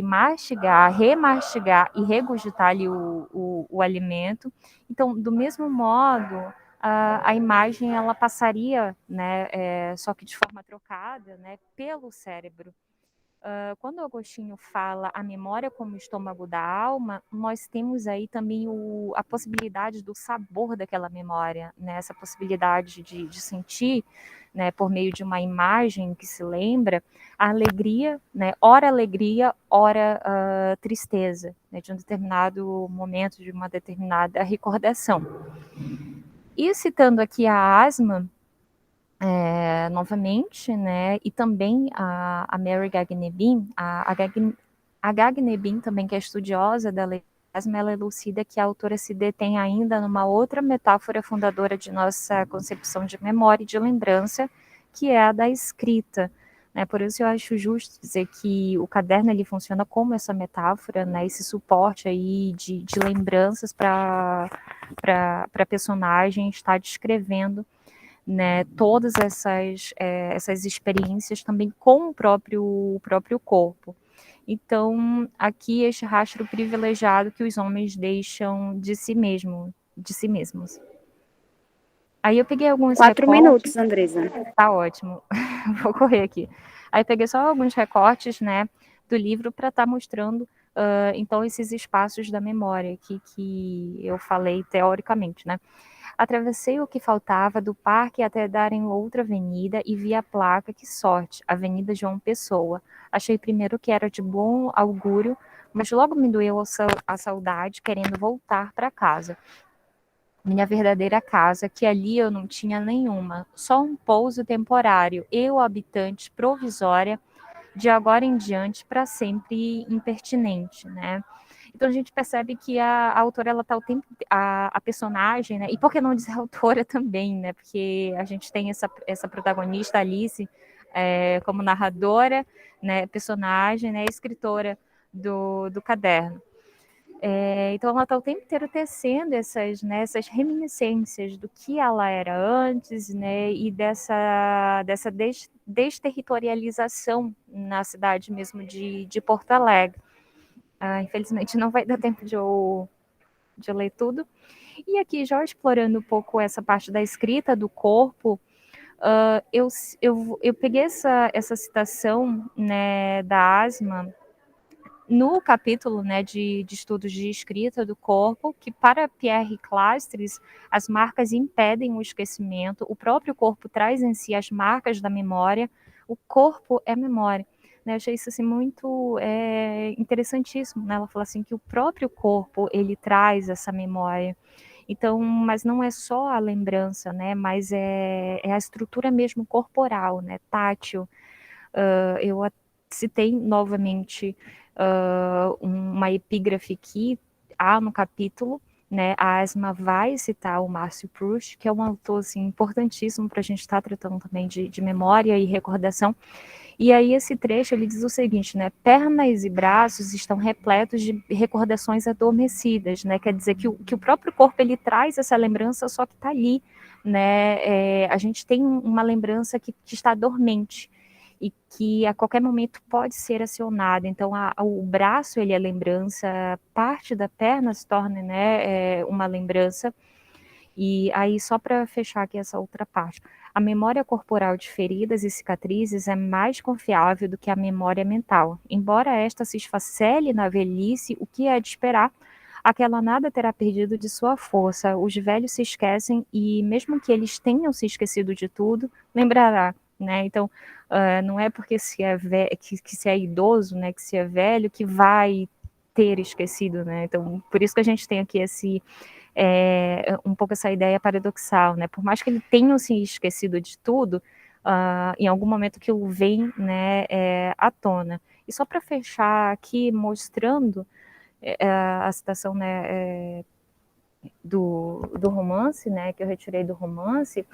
S5: mastigar, remastigar e regurgitar ali o alimento. Então, do mesmo modo, a imagem ela passaria, né, só que de forma trocada, né, pelo cérebro. Quando Agostinho fala a memória como estômago da alma, nós temos aí também a possibilidade do sabor daquela memória, né? Essa possibilidade de sentir, né, por meio de uma imagem que se lembra, a alegria, né? Ora alegria, ora tristeza, né, de um determinado momento, de uma determinada recordação. E citando aqui a Asma, novamente, né, e também a Mary Gagné-Bind, a Gagné-Bind também, que é estudiosa da lei da asma, ela elucida que a autora se detém ainda numa outra metáfora fundadora de nossa concepção de memória e de lembrança, que é a da escrita. Né? Por isso eu acho justo dizer que o caderno ele funciona como essa metáfora, né, esse suporte aí de lembranças para a personagem estar descrevendo, né, todas essas experiências também com o próprio corpo. Então, aqui este rastro privilegiado que os homens deixam de si mesmos. Aí eu peguei alguns
S6: 4
S5: recortes.
S6: minutos, Andresa.
S5: Tá ótimo. Vou correr aqui. Aí peguei só alguns recortes, né, do livro para estar mostrando, então, esses espaços da memória que eu falei teoricamente, né. Atravessei o que faltava do parque até dar em outra avenida e vi a placa, que sorte, Avenida João Pessoa. Achei primeiro que era de bom augúrio, mas logo me doeu a saudade, querendo voltar para casa. Minha verdadeira casa, que ali eu não tinha nenhuma, só um pouso temporário, eu, habitante provisória, de agora em diante, para sempre impertinente, né? Então a gente percebe que a autora, ela tá o tempo, a personagem, né? E por que não dizer a autora também, né? Porque a gente tem essa protagonista, Alice, como narradora, né? Personagem, né? Escritora do caderno. Então ela está o tempo inteiro tecendo essas reminiscências do que ela era antes, né, e dessa desterritorialização na cidade mesmo de Porto Alegre. Infelizmente não vai dar tempo de eu ler tudo. E aqui, já explorando um pouco essa parte da escrita do corpo, eu peguei essa citação, né, da Asma no capítulo, né, de estudos de escrita do corpo, que para Pierre Clastres, as marcas impedem o esquecimento, o próprio corpo traz em si as marcas da memória, o corpo é memória. Né, achei isso assim, muito interessantíssimo. Né? Ela fala assim, que o próprio corpo ele traz essa memória. Então, mas não é só a lembrança, né, mas é a estrutura mesmo corporal, né, tátil. Eu citei novamente uma epígrafe que há no capítulo, né, a Asma vai citar o Márcio Proust, que é um autor assim, importantíssimo para a gente estar tratando também de memória e recordação. E aí esse trecho ele diz o seguinte, né, pernas e braços estão repletos de recordações adormecidas, né, quer dizer que o próprio corpo ele traz essa lembrança, só que está ali, né, a gente tem uma lembrança que está dormente, e que a qualquer momento pode ser acionada. Então, o braço ele é lembrança, parte da perna se torna, né, uma lembrança. E aí, só para fechar aqui essa outra parte, a memória corporal de feridas e cicatrizes é mais confiável do que a memória mental. Embora esta se esfacele na velhice, o que é de esperar? Aquela nada terá perdido de sua força. Os velhos se esquecem e, mesmo que eles tenham se esquecido de tudo, lembrará. Né? Então, não é porque se é que se é idoso, né, que se é velho, que vai ter esquecido. Né? Então, por isso que a gente tem aqui um pouco essa ideia paradoxal. Né? Por mais que ele tenha se esquecido de tudo, em algum momento que o vem, né, à tona. E só para fechar aqui, mostrando a citação, né, do romance, né, que eu retirei do romance,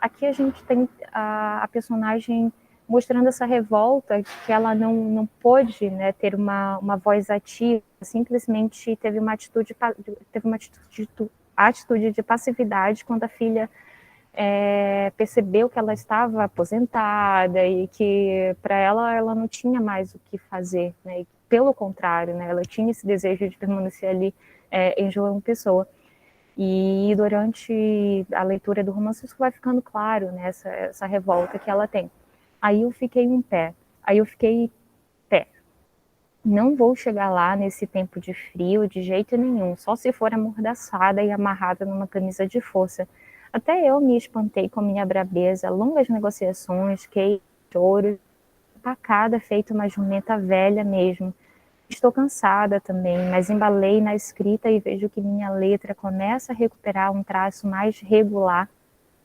S5: aqui a gente tem a personagem mostrando essa revolta, que ela não pôde, né, ter uma voz ativa, simplesmente teve uma atitude de passividade quando a filha percebeu que ela estava aposentada e que para ela não tinha mais o que fazer, né, e, pelo contrário, né, ela tinha esse desejo de permanecer ali em João Pessoa. E durante a leitura do romance isso vai ficando claro, né, essa revolta que ela tem. Aí eu fiquei em pé, não vou chegar lá nesse tempo de frio de jeito nenhum, só se for amordaçada e amarrada numa camisa de força. Até eu me espantei com a minha brabeza, longas negociações, queixos, choros, pacada, feito uma jumenta velha mesmo. Estou cansada também, mas embalei na escrita e vejo que minha letra começa a recuperar um traço mais regular.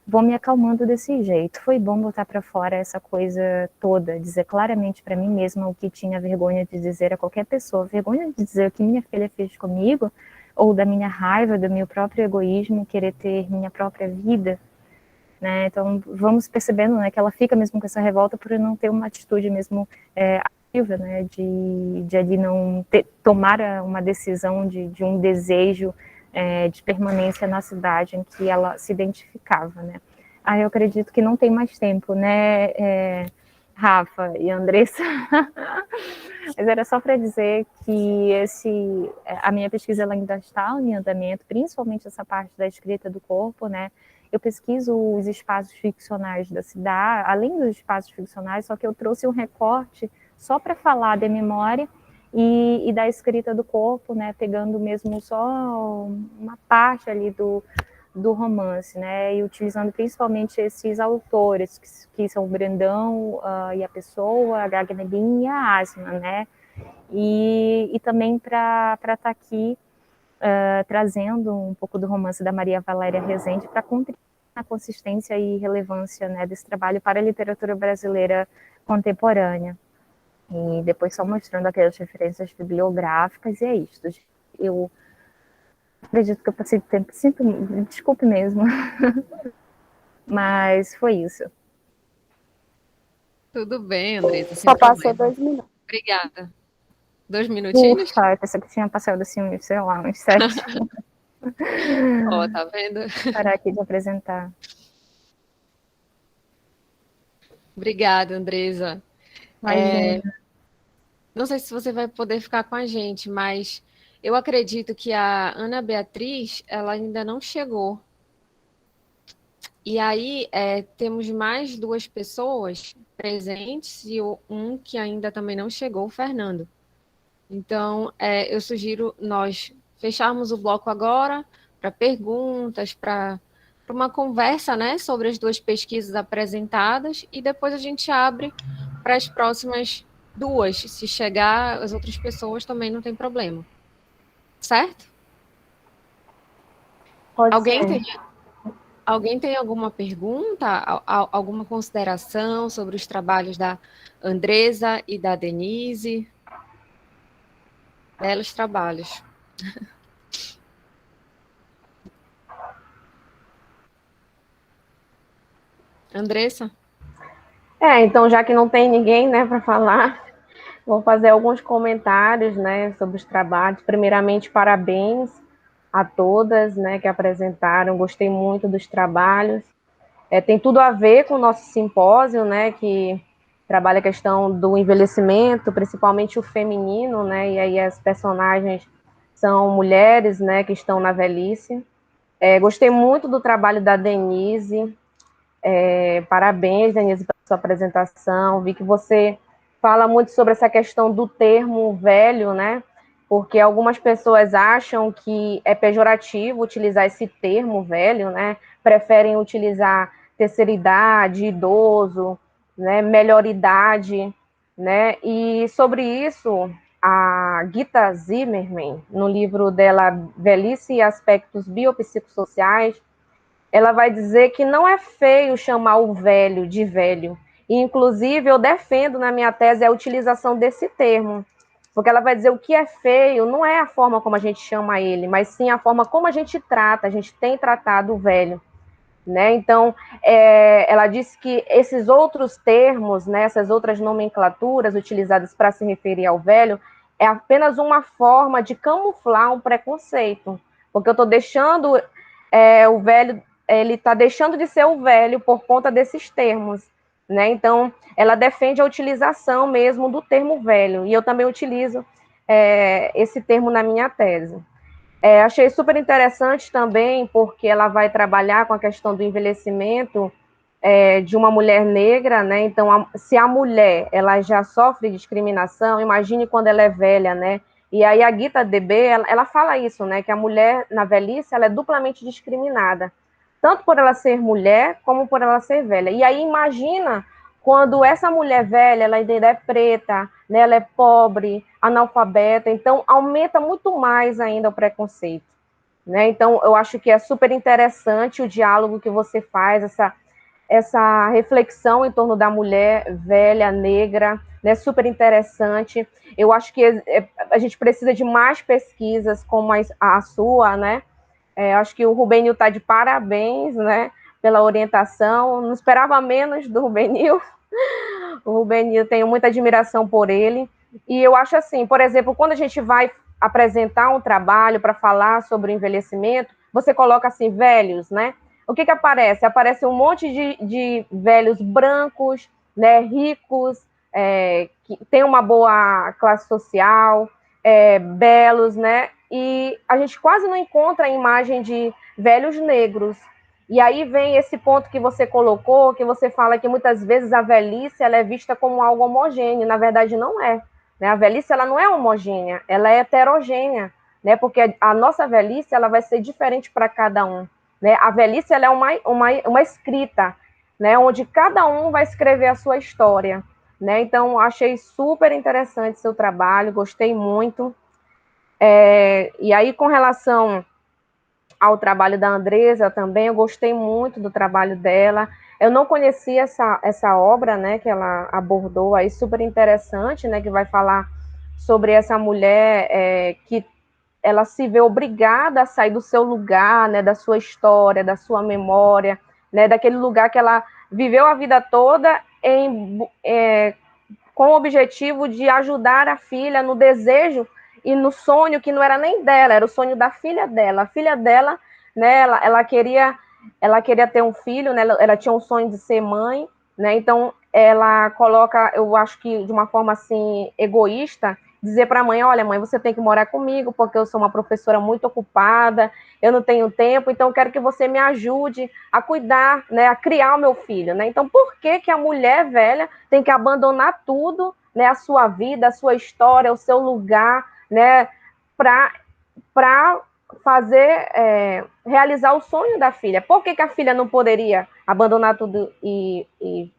S5: Vou me acalmando desse jeito. Foi bom botar para fora essa coisa toda, dizer claramente para mim mesma o que tinha vergonha de dizer a qualquer pessoa. Vergonha de dizer o que minha filha fez comigo, ou da minha raiva, do meu próprio egoísmo, querer ter minha própria vida. Né? Então, vamos percebendo, né, que ela fica mesmo com essa revolta por não ter uma atitude mesmo ativa, né, de ali não tomar uma decisão de um desejo de permanência na cidade em que ela se identificava, né. Eu acredito que não tem mais tempo, né, Rafa e Andressa, mas era só para dizer que a minha pesquisa ela ainda está em andamento, principalmente essa parte da escrita do corpo, né. Eu pesquiso os espaços ficcionais da cidade, além dos espaços ficcionais, só que eu trouxe um recorte só para falar da memória e da escrita do corpo, né, pegando mesmo só uma parte ali do romance, né, e utilizando principalmente esses autores, que são o Brandão e a Pessoa, a Gagnebin e a Asma, né, e também para estar aqui trazendo um pouco do romance da Maria Valéria Rezende para contribuir na consistência e relevância, né, desse trabalho para a literatura brasileira contemporânea. E depois só mostrando aquelas referências bibliográficas, e é isso. Eu acredito que eu passei tempo, desculpe mesmo, mas foi isso.
S1: Tudo bem, Andressa, sem
S6: Só passou
S1: problema.
S6: 2 minutos.
S1: Obrigada. 2 minutinhos?
S5: Ufa, eu pensei que tinha passado assim, sei lá, uns 7.
S1: Ó, tá vendo?
S5: Parar aqui de apresentar.
S1: Obrigada, Andresa. Não sei se você vai poder ficar com a gente, mas eu acredito que a Ana Beatriz, ela ainda não chegou. E aí temos mais 2 pessoas presentes e um que ainda também não chegou, o Fernando. Então, eu sugiro nós fecharmos o bloco agora para perguntas, para uma conversa, né, sobre as 2 pesquisas apresentadas e depois a gente abre para as próximas 2. Se chegar as outras pessoas também não tem problema. Certo?
S2: Pode
S1: Alguém
S2: ser.
S1: tem alguma pergunta, alguma consideração sobre os trabalhos da Andresa e da Denise? Belos trabalhos. Andressa?
S2: Então, já que não tem ninguém, né, para falar, vou fazer alguns comentários, né, sobre os trabalhos. Primeiramente, parabéns a todas, né, que apresentaram. Gostei muito dos trabalhos. Tem tudo a ver com o nosso simpósio, né, que trabalha a questão do envelhecimento, principalmente o feminino, né, e aí as personagens são mulheres, né, que estão na velhice. Gostei muito do trabalho da Denise. Parabéns, Denise, pela sua apresentação. Vi que você fala muito sobre essa questão do termo velho, né? Porque algumas pessoas acham que é pejorativo utilizar esse termo velho, né? Preferem utilizar terceira idade, idoso, né? Melhor idade, né? E sobre isso, a Gita Zimmermann, no livro dela Velhice e Aspectos Biopsicossociais, ela vai dizer que não é feio chamar o velho de velho. E, inclusive, eu defendo na minha tese a utilização desse termo. Porque ela vai dizer o que é feio não é a forma como a gente chama ele, mas sim a forma como a gente trata, a gente tem tratado o velho. Né? Então, ela disse que esses outros termos, né, essas outras nomenclaturas utilizadas para se referir ao velho, é apenas uma forma de camuflar um preconceito. Porque eu estou deixando o velho, ele está deixando de ser o velho por conta desses termos. Né? Então, ela defende a utilização mesmo do termo velho, e eu também utilizo esse termo na minha tese. Achei super interessante também, porque ela vai trabalhar com a questão do envelhecimento de uma mulher negra, né? Então, se a mulher ela já sofre discriminação, imagine quando ela é velha, né? E aí a Gita DB, ela fala isso, né? Que a mulher na velhice ela é duplamente discriminada, tanto por ela ser mulher como por ela ser velha. E aí imagina quando essa mulher velha, ela ainda é preta, né? Ela é pobre, analfabeta, então aumenta muito mais ainda o preconceito, né? Então eu acho que é super interessante o diálogo que você faz, essa reflexão em torno da mulher velha, negra, né, super interessante. Eu acho que a gente precisa de mais pesquisas como a sua, né? Acho que o Rubenil está de parabéns, né, pela orientação. Não esperava menos do Rubenil. O Rubenil, tenho muita admiração por ele. E eu acho assim, por exemplo, quando a gente vai apresentar um trabalho para falar sobre o envelhecimento, você coloca assim, velhos, né? O que aparece? Aparece um monte de velhos brancos, né, ricos, que tem uma boa classe social, belos, né? E a gente quase não encontra a imagem de velhos negros. E aí vem esse ponto que você colocou, que você fala que muitas vezes a velhice ela é vista como algo homogêneo. Na verdade, não é. Né? A velhice ela não é homogênea, ela é heterogênea, né? Porque a nossa velhice ela vai ser diferente para cada um. Né? A velhice ela é uma escrita, né? Onde cada um vai escrever a sua história. Né? Então, achei super interessante seu trabalho, gostei muito. E aí, com relação ao trabalho da Andresa também, eu gostei muito do trabalho dela. Eu não conhecia essa obra, né, que ela abordou aí, super interessante, né, que vai falar sobre essa mulher que ela se vê obrigada a sair do seu lugar, né, da sua história, da sua memória, né, daquele lugar que ela viveu a vida toda com o objetivo de ajudar a filha no desejo e no sonho que não era nem dela, era o sonho da filha dela. A filha dela, né, ela queria ter um filho, né, ela tinha um sonho de ser mãe, né, então ela coloca, eu acho que de uma forma assim egoísta, dizer para a mãe, olha mãe, você tem que morar comigo porque eu sou uma professora muito ocupada, eu não tenho tempo, então eu quero que você me ajude a cuidar, né, a criar o meu filho, né, então por que a mulher velha tem que abandonar tudo, né, a sua vida, a sua história, o seu lugar, né, para fazer, realizar o sonho da filha. Por que a filha não poderia abandonar tudo e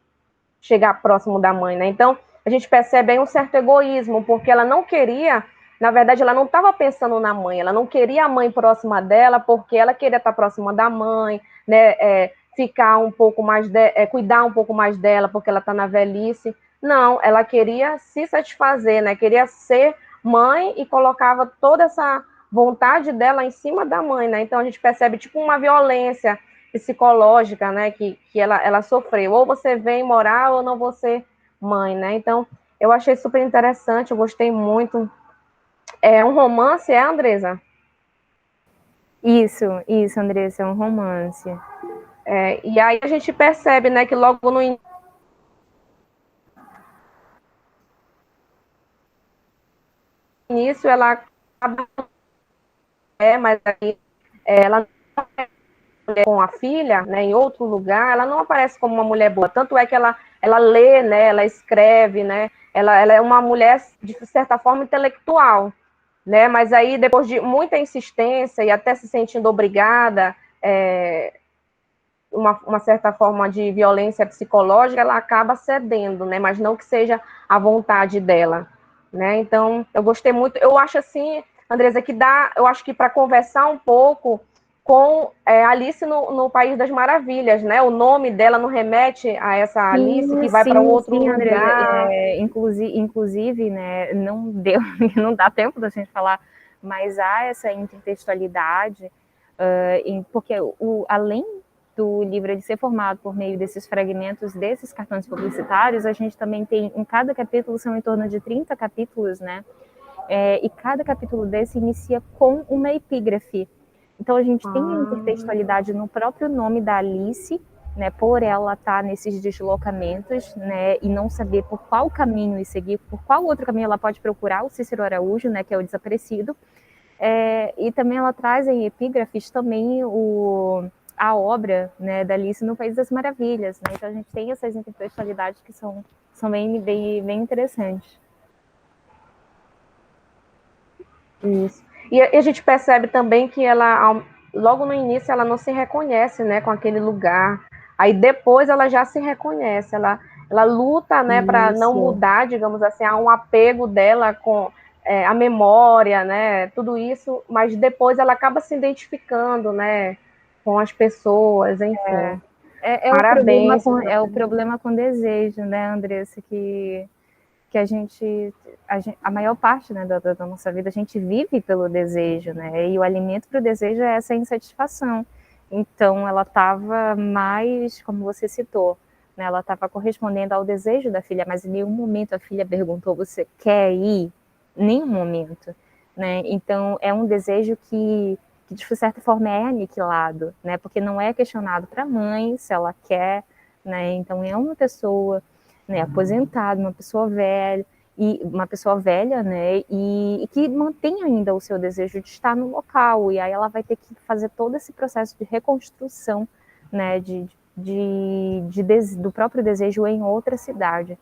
S2: chegar próximo da mãe, né? Então, a gente percebe aí um certo egoísmo, porque ela não queria, na verdade, ela não estava pensando na mãe, ela não queria a mãe próxima dela, porque ela queria estar próxima da mãe, né? Ficar um pouco mais, cuidar um pouco mais dela, porque ela está na velhice. Não, ela queria se satisfazer, né? Queria ser mãe e colocava toda essa vontade dela em cima da mãe, né? Então a gente percebe tipo uma violência psicológica, né, que ela sofreu. Ou você vem morar ou não vou ser mãe, né? Então eu achei super interessante, eu gostei muito. É um romance, Andresa?
S5: Isso, Andressa, é um romance.
S2: E aí a gente percebe, né, que logo no início ela acaba, mas aí ela com a filha, né, em outro lugar, ela não aparece como uma mulher boa. Tanto é que ela lê, né, ela escreve, né, ela é uma mulher, de certa forma, intelectual, né, mas aí, depois de muita insistência e até se sentindo obrigada, uma certa forma de violência psicológica, ela acaba cedendo, né, mas não que seja a vontade dela, né, então, eu gostei muito, eu acho assim, Andresa, que eu acho que para conversar um pouco com Alice no País das Maravilhas, né, o nome dela não remete a essa Alice que vai para outro lugar.
S5: Inclusive, né, não deu, não dá tempo da gente falar, mas há essa intertextualidade, porque além do livro ele ser formado por meio desses fragmentos, desses cartões publicitários, a gente também tem, em cada capítulo, são em torno de 30 capítulos, né? E cada capítulo desse inicia com uma epígrafe. Então, a gente tem a intertextualidade no próprio nome da Alice, né, por ela estar nesses deslocamentos, né, e não saber por qual caminho ir seguir, por qual outro caminho ela pode procurar o Cícero Araújo, né, que é o desaparecido. E também ela traz em epígrafes também a obra, né, da Alice no País das Maravilhas, né? Então a gente tem essas intertextualidades que são bem interessantes.
S2: Isso. E a gente percebe também que ela, logo no início, ela não se reconhece, né, com aquele lugar. Aí depois ela já se reconhece, ela luta, né, para não mudar, digamos assim, há um apego dela com a memória, né, tudo isso, mas depois ela acaba se identificando, né, com as pessoas, enfim. Parabéns.
S5: O problema com desejo, né, Andressa, que a maior parte, né, da nossa vida, a gente vive pelo desejo, né, e o alimento para o desejo é essa insatisfação. Então, ela estava mais, como você citou, né, ela estava correspondendo ao desejo da filha, mas em nenhum momento a filha perguntou, você quer ir? Nenhum momento, né, então é um desejo que de certa forma é aniquilado, né, porque não é questionado para a mãe se ela quer, né, então é uma pessoa, né, aposentada, uma pessoa velha, né, e que mantém ainda o seu desejo de estar no local, e aí ela vai ter que fazer todo esse processo de reconstrução, né, do próprio desejo em outra cidade.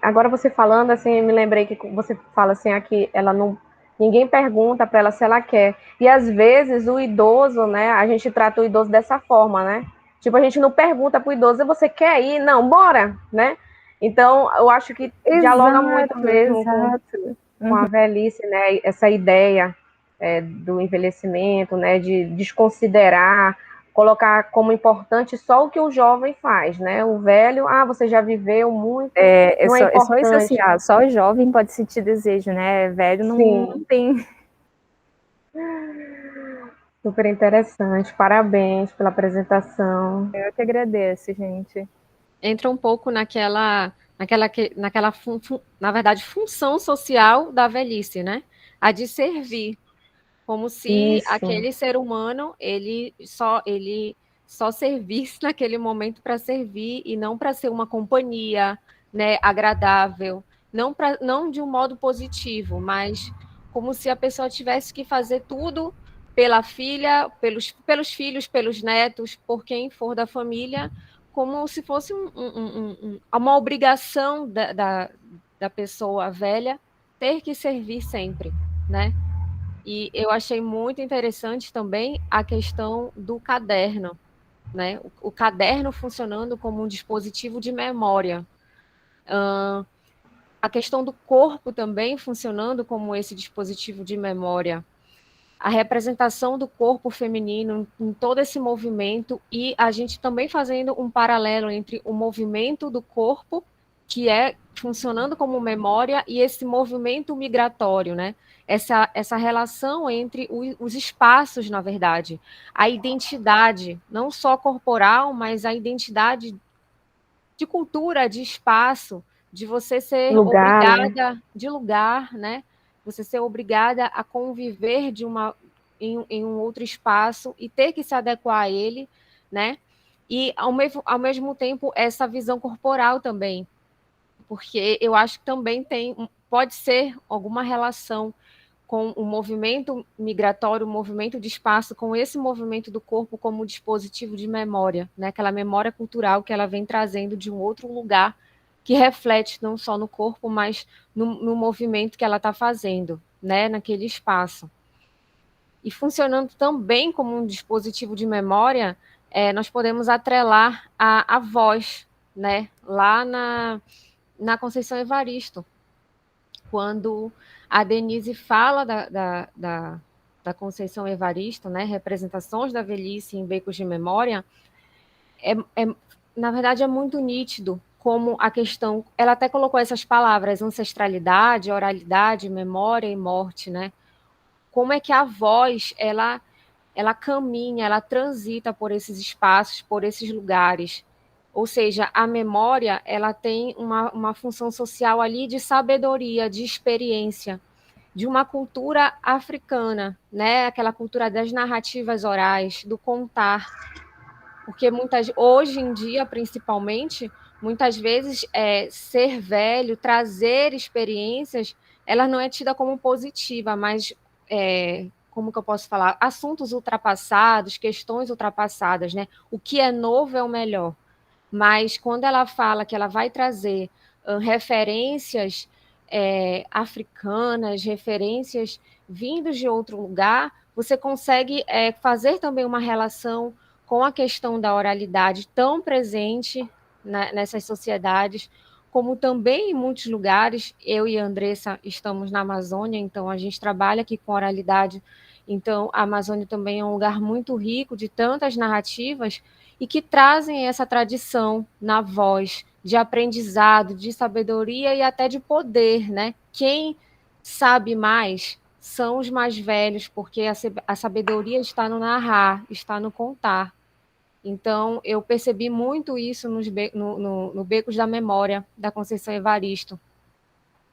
S2: Agora você falando assim, me lembrei que você fala assim, aqui ela não, ninguém pergunta para ela se ela quer. E às vezes o idoso, né, a gente trata o idoso dessa forma, né? Tipo, a gente não pergunta pro idoso, você quer ir? Não, bora, né? Então, eu acho que dialoga muito mesmo com a velhice, né? Essa ideia do envelhecimento, né? De desconsiderar, colocar como importante só o que o jovem faz, né? O velho, você já viveu muito, não é importante.
S5: Só o jovem pode sentir desejo, né? Velho não tem.
S2: Super interessante, parabéns pela apresentação.
S5: Eu que agradeço, gente.
S1: Entra um pouco na verdade, função social da velhice, né? A de servir, como se aquele ser humano ele só servisse naquele momento para servir e não para ser uma companhia, né, agradável, não de um modo positivo, mas como se a pessoa tivesse que fazer tudo pela filha, pelos filhos, pelos netos, por quem for da família, como se fosse uma obrigação da pessoa velha ter que servir sempre, né? E eu achei muito interessante também a questão do caderno, né? O caderno funcionando como um dispositivo de memória. A questão do corpo também funcionando como esse dispositivo de memória. A representação do corpo feminino em todo esse movimento e a gente também fazendo um paralelo entre o movimento do corpo, que é funcionando como memória, e esse movimento migratório, né? Essa relação entre os espaços, na verdade, a identidade, não só corporal, mas a identidade de cultura, de espaço, de você ser obrigada, de lugar, né? Você ser obrigada a conviver em um outro espaço e ter que se adequar a ele, né? E, ao mesmo tempo, essa visão corporal também, porque eu acho que também pode ser alguma relação com o movimento migratório, o movimento de espaço, com esse movimento do corpo como dispositivo de memória, né? Aquela memória cultural que ela vem trazendo de um outro lugar, que reflete não só no corpo, mas no movimento que ela está fazendo, né? Naquele espaço. E funcionando também como um dispositivo de memória, nós podemos atrelar a voz, né? Lá na Conceição Evaristo, quando a Denise fala da Conceição Evaristo, né, representações da velhice em Becos de Memória, na verdade é muito nítido como a questão, ela até colocou essas palavras, ancestralidade, oralidade, memória e morte, né? Como é que a voz, ela caminha, ela transita por esses espaços, por esses lugares. Ou seja, a memória, ela tem uma função social ali de sabedoria, de experiência, de uma cultura africana, né? Aquela cultura das narrativas orais, do contar. Porque hoje em dia, principalmente, muitas vezes ser velho, trazer experiências, ela não é tida como positiva, mas, como que eu posso falar? Assuntos ultrapassados, questões ultrapassadas, né? O que é novo é o melhor. Mas quando ela fala que ela vai trazer referências africanas, referências vindos de outro lugar, você consegue fazer também uma relação com a questão da oralidade tão presente nessas sociedades, como também em muitos lugares. Eu e a Andressa estamos na Amazônia, então a gente trabalha aqui com oralidade, então a Amazônia também é um lugar muito rico de tantas narrativas e que trazem essa tradição na voz, de aprendizado, de sabedoria e até de poder, né? Quem sabe mais são os mais velhos, porque a sabedoria está no narrar, está no contar. Então, eu percebi muito isso no Becos da Memória, da Conceição Evaristo.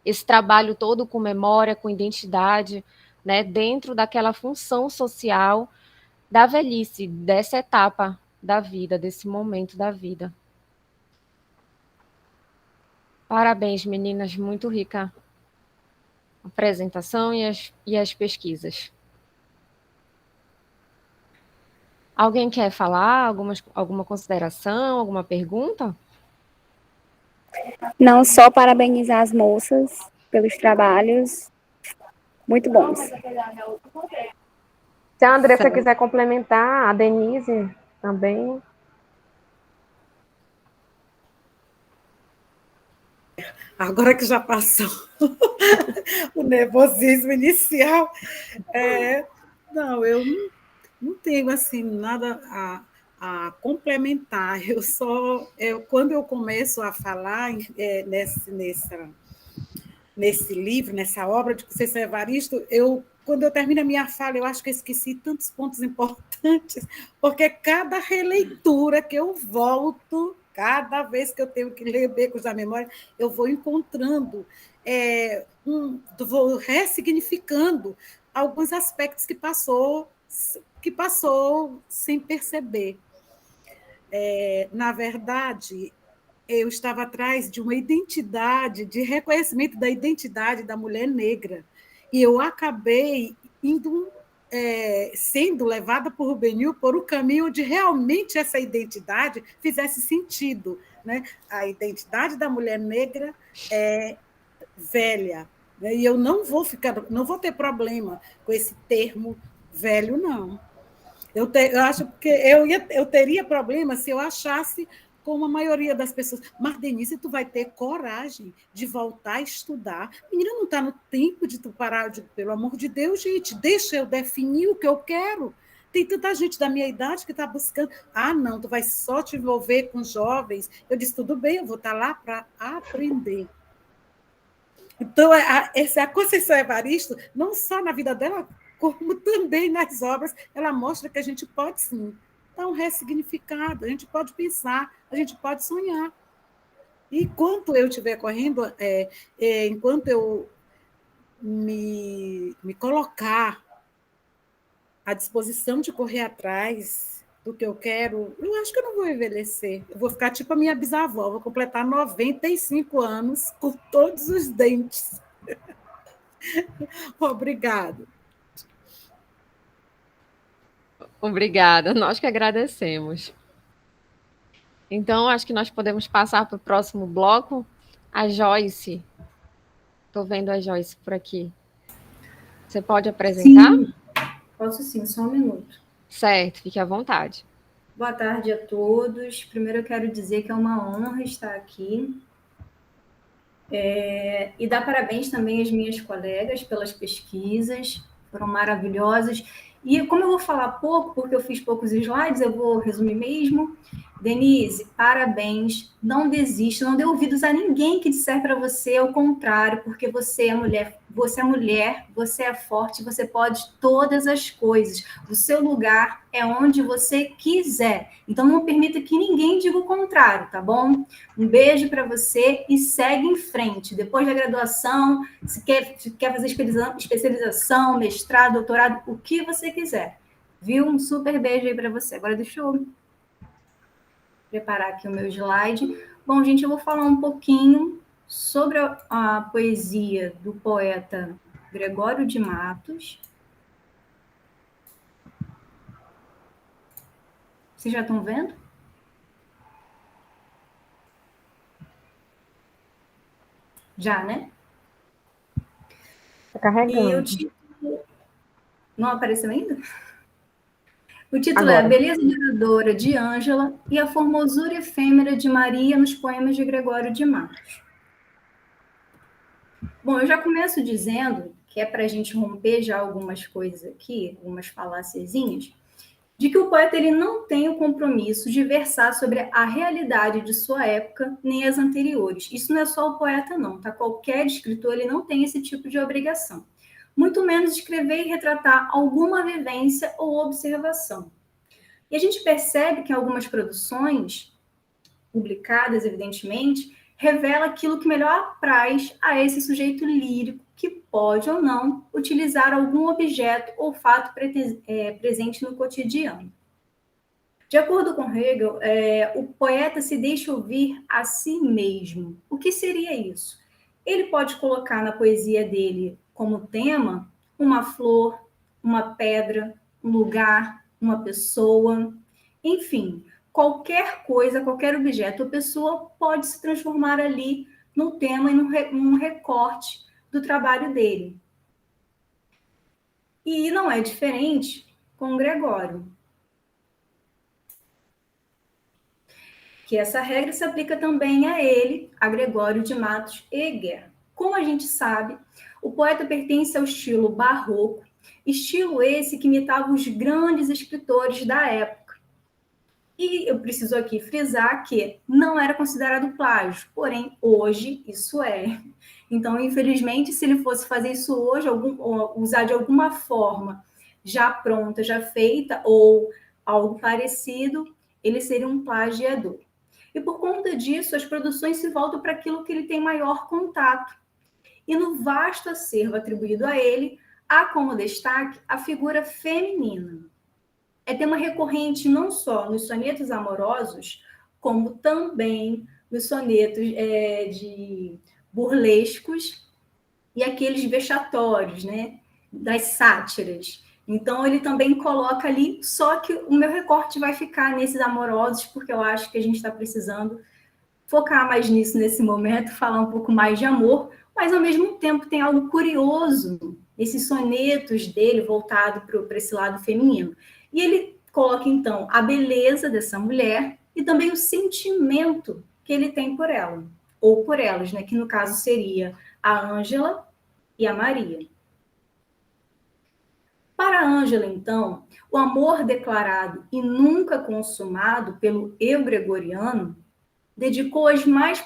S1: Esse trabalho todo com memória, com identidade, né, dentro daquela função social da velhice, dessa etapa da vida, desse momento da vida. Parabéns, meninas, muito rica a apresentação e as pesquisas. Alguém quer falar? Alguma consideração, alguma pergunta?
S6: Não só parabenizar as moças pelos trabalhos muito bons.
S2: Se a Andressa quiser complementar, a Denise também.
S3: Agora que já passou o nervosismo inicial, não, eu não tenho assim nada a complementar. Quando eu começo a falar nesse livro, nessa obra de Conceição Evaristo, quando eu termino a minha fala, eu acho que eu esqueci tantos pontos importantes, porque cada releitura que eu volto, cada vez que eu tenho que ler Becos da Memória, eu vou encontrando, vou ressignificando alguns aspectos que passou sem perceber. Na verdade, eu estava atrás de uma identidade, de reconhecimento da identidade da mulher negra. E eu acabei sendo levada por Rubenil por um caminho onde realmente essa identidade fizesse sentido. Né? A identidade da mulher negra é velha. Né? E eu não vou ter problema com esse termo velho, não. Eu acho que eu teria problema se eu achasse como a maioria das pessoas. Mas, Denise, tu vai ter coragem de voltar a estudar. Menina, não está no tempo de tu parar, pelo amor de Deus, gente, deixa eu definir o que eu quero. Tem tanta gente da minha idade que está buscando. Ah, não, tu vai só te envolver com jovens. Eu disse, tudo bem, eu vou estar lá para aprender. Então, essa é a Conceição Evaristo, não só na vida dela, como também nas obras, ela mostra que a gente pode, sim, dar um ressignificado, a gente pode pensar, a gente pode sonhar. E enquanto eu estiver correndo, enquanto eu me colocar à disposição de correr atrás do que eu quero, eu acho que eu não vou envelhecer. Eu vou ficar tipo a minha bisavó, vou completar 95 anos com todos os dentes. Obrigada.
S1: Obrigada, nós que agradecemos. Então, acho que nós podemos passar para o próximo bloco. A Joyce. Estou vendo a Joyce por aqui. Você pode apresentar?
S7: Sim, posso sim, só um minuto.
S1: Certo, fique à vontade.
S7: Boa tarde a todos. Primeiro eu quero dizer que é uma honra estar aqui. E dar parabéns também às minhas colegas pelas pesquisas, foram maravilhosas. E como eu vou falar pouco, porque eu fiz poucos slides, eu vou resumir mesmo. Denise, parabéns, não desista, não dê ouvidos a ninguém que disser para você o contrário, porque você é mulher, você é forte, você pode todas as coisas. O seu lugar é onde você quiser. Então não permita que ninguém diga o contrário, tá bom? Um beijo para você e segue em frente. Depois da graduação, se quer fazer especialização, mestrado, doutorado, o que você quiser. Viu? Um super beijo aí para você. Agora deixa eu preparar aqui o meu slide. Bom, gente, eu vou falar um pouquinho sobre a poesia do poeta Gregório de Matos. Vocês já estão vendo? Já, né?
S2: Tá carregando.
S7: E o título... Não apareceu ainda? O título
S2: Agora.
S7: é A Beleza Miradora de Ângela e a Formosura Efêmera de Maria nos poemas de Gregório de Matos. Bom, eu já começo dizendo, que é para a gente romper já algumas coisas aqui, algumas faláciazinhas, de que o poeta ele não tem o compromisso de versar sobre a realidade de sua época, nem as anteriores. Isso não é só o poeta, não, tá? Qualquer escritor ele não tem esse tipo de obrigação. Muito menos escrever e retratar alguma vivência ou observação. E a gente percebe que algumas produções, publicadas, evidentemente, revela aquilo que melhor apraz a esse sujeito lírico que pode ou não utilizar algum objeto ou fato presente no cotidiano. De acordo com Hegel, o poeta se deixa ouvir a si mesmo. O que seria isso? Ele pode colocar na poesia dele como tema uma flor, uma pedra, um lugar, uma pessoa, enfim, qualquer coisa, qualquer objeto ou pessoa pode se transformar ali num tema e num recorte do trabalho dele. E não é diferente com Gregório. Que essa regra se aplica também a ele, a Gregório de Matos e Guerra. Como a gente sabe, o poeta pertence ao estilo barroco, estilo esse que imitava os grandes escritores da época. E eu preciso aqui frisar que não era considerado plágio, porém, hoje isso é. Então, infelizmente, se ele fosse fazer isso hoje, usar de alguma forma já pronta, já feita, ou algo parecido, ele seria um plagiador. E por conta disso, as produções se voltam para aquilo que ele tem maior contato. E no vasto acervo atribuído a ele, há como destaque a figura feminina. É tema recorrente não só nos sonetos amorosos, como também nos sonetos de burlescos e aqueles vexatórios, né, das sátiras. Então, ele também coloca ali, só que o meu recorte vai ficar nesses amorosos, porque eu acho que a gente está precisando focar mais nisso nesse momento, falar um pouco mais de amor, mas, ao mesmo tempo, tem algo curioso nesses sonetos dele voltado para esse lado feminino. E ele coloca, então, a beleza dessa mulher e também o sentimento que ele tem por ela, ou por elas, né? Que no caso seria a Ângela e a Maria. Para a Ângela, então, o amor declarado e nunca consumado pelo eu gregoriano dedicou as mais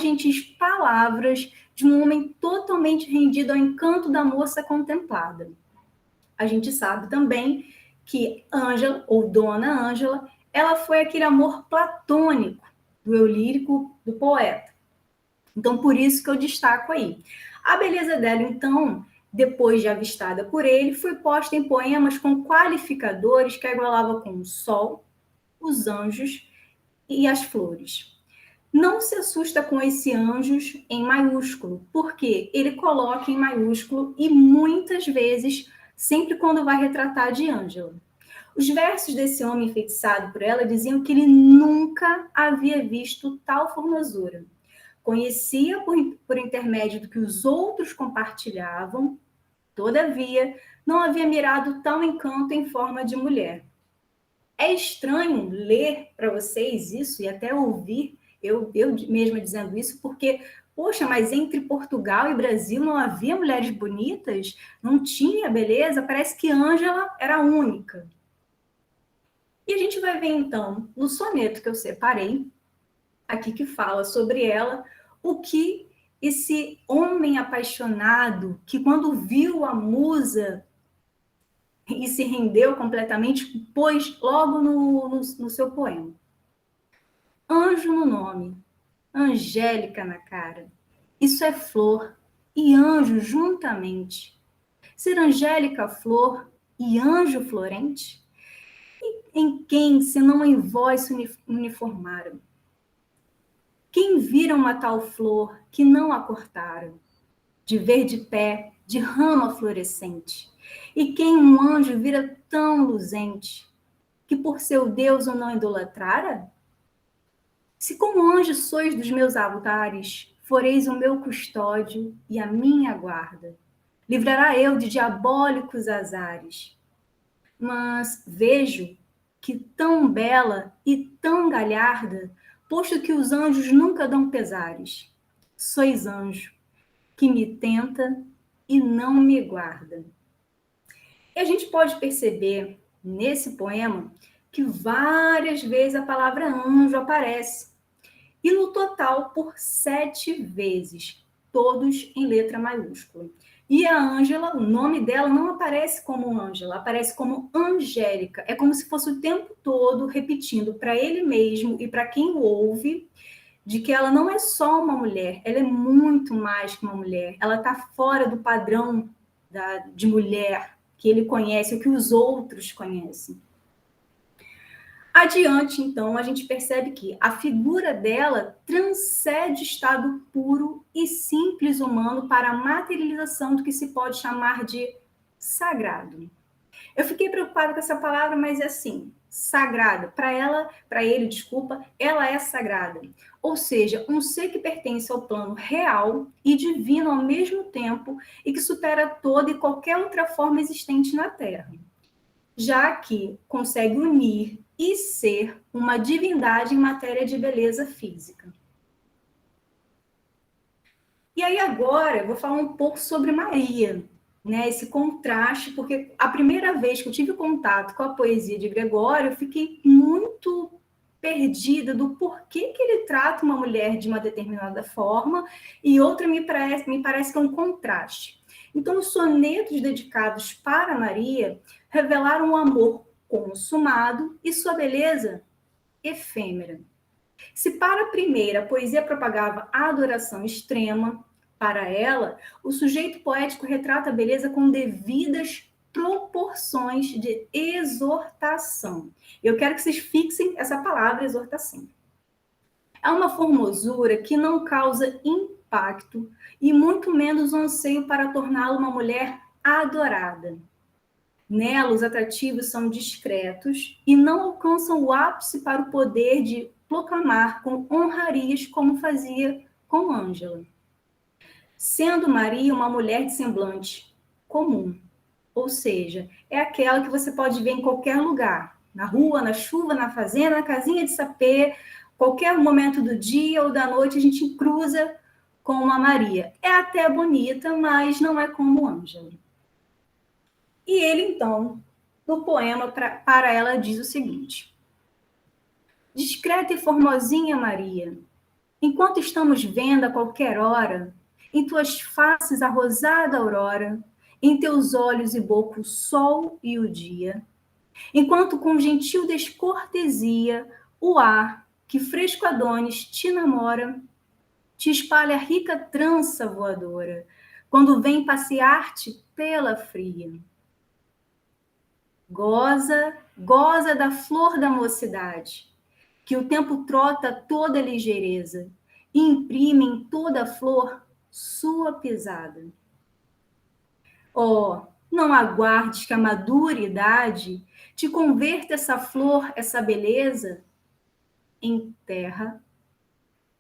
S7: gentis palavras de um homem totalmente rendido ao encanto da moça contemplada. A gente sabe também que Ângela, ou Dona Ângela, ela foi aquele amor platônico do eu lírico do poeta. Então, por isso que eu destaco aí. A beleza dela, então, depois de avistada por ele, foi posta em poemas com qualificadores que a igualava com o sol, os anjos e as flores. Não se assusta com esse anjos em maiúsculo, porque ele coloca em maiúsculo e muitas vezes, sempre quando vai retratar de Ângela. Os versos desse homem enfeitiçado por ela diziam que ele nunca havia visto tal formosura. Conhecia por intermédio do que os outros compartilhavam, todavia, não havia mirado tal encanto em forma de mulher. É estranho ler para vocês isso e até ouvir eu mesma dizendo isso, porque, poxa, mas entre Portugal e Brasil não havia mulheres bonitas? Não tinha beleza? Parece que Ângela era a única. E a gente vai ver, então, no soneto que eu separei, aqui que fala sobre ela, o que esse homem apaixonado, que quando viu a musa e se rendeu completamente, pôs logo no seu poema. Anjo no nome, Angélica na cara. Isso é flor e anjo juntamente. Ser Angélica flor e anjo florente? E em quem, senão em vós, se uniformaram? Quem vira uma tal flor que não a cortaram, de verde pé, de rama florescente? E quem um anjo vira tão luzente, que por seu Deus o não idolatrara? Se como anjo sois dos meus altares, foreis o meu custódio e a minha guarda. Livrará eu de diabólicos azares. Mas vejo que tão bela e tão galharda, posto que os anjos nunca dão pesares, sois anjo, que me tenta e não me guarda. E a gente pode perceber nesse poema que várias vezes a palavra anjo aparece. E no total por 7 vezes, todos em letra maiúscula. E a Ângela, o nome dela não aparece como Ângela, aparece como Angélica. É como se fosse o tempo todo repetindo para ele mesmo e para quem o ouve, de que ela não é só uma mulher, ela é muito mais que uma mulher. Ela está fora do padrão de mulher que ele conhece, o que os outros conhecem. Adiante, então, a gente percebe que a figura dela transcende o estado puro e simples humano para a materialização do que se pode chamar de sagrado. Eu fiquei preocupada com essa palavra, mas é assim, sagrada. Para ele, desculpa, ela é sagrada. Ou seja, um ser que pertence ao plano real e divino ao mesmo tempo e que supera toda e qualquer outra forma existente na Terra, já que consegue unir e ser uma divindade em matéria de beleza física. E aí agora eu vou falar um pouco sobre Maria, né? Esse contraste, porque a primeira vez que eu tive contato com a poesia de Gregório, eu fiquei muito perdida do porquê que ele trata uma mulher de uma determinada forma e outra me parece que é um contraste. Então, os sonetos dedicados para Maria revelaram um amor consumado e sua beleza efêmera. Se para a primeira a poesia propagava a adoração extrema, para ela, o sujeito poético retrata a beleza com devidas proporções de exortação. Eu quero que vocês fixem essa palavra, exortação. É uma formosura que não causa impacto e muito menos um anseio para torná-la uma mulher adorada. Nela, os atrativos são discretos e não alcançam o ápice para o poder de proclamar com honrarias como fazia com Ângela. Sendo Maria uma mulher de semblante comum, ou seja, é aquela que você pode ver em qualquer lugar, na rua, na chuva, na fazenda, na casinha de sapê, qualquer momento do dia ou da noite a gente cruza com uma Maria. É até bonita, mas não é como Ângela. E ele, então, no poema para ela, diz o seguinte: discreta e formosinha Maria, enquanto estamos vendo a qualquer hora, em tuas faces a rosada aurora, em teus olhos e boca o sol e o dia, enquanto com gentil descortesia o ar que fresco Adonis te namora, te espalha a rica trança voadora, quando vem passear-te pela fria. Goza, goza da flor da mocidade, que o tempo trota toda ligeireza e imprime em toda a flor sua pisada. Oh, não aguardes que a madura idade te converta essa flor, essa beleza, em terra,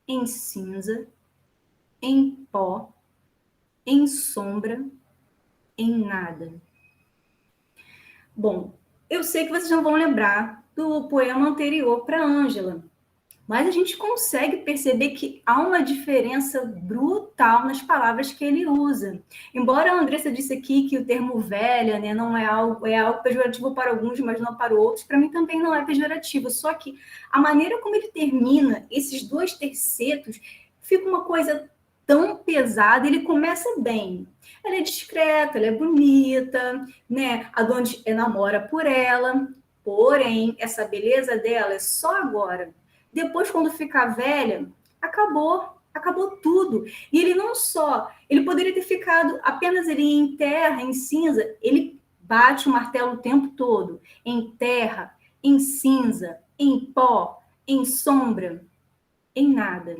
S7: em cinza, em pó, em sombra, em nada. Bom, eu sei que vocês não vão lembrar do poema anterior para Ângela, mas a gente consegue perceber que há uma diferença brutal nas palavras que ele usa. Embora a Andressa disse aqui que o termo velha, né, não é algo pejorativo para alguns, mas não para outros, para mim também não é pejorativo, só que a maneira como ele termina esses 2 tercetos fica uma coisa tão pesada. Ele começa bem. Ela é discreta, ela é bonita, né? Adonis namora por ela, porém, essa beleza dela é só agora. Depois, quando ficar velha, acabou tudo. E ele não só, ele poderia ter ficado apenas ali em terra, em cinza, ele bate o martelo o tempo todo, em terra, em cinza, em pó, em sombra, em nada.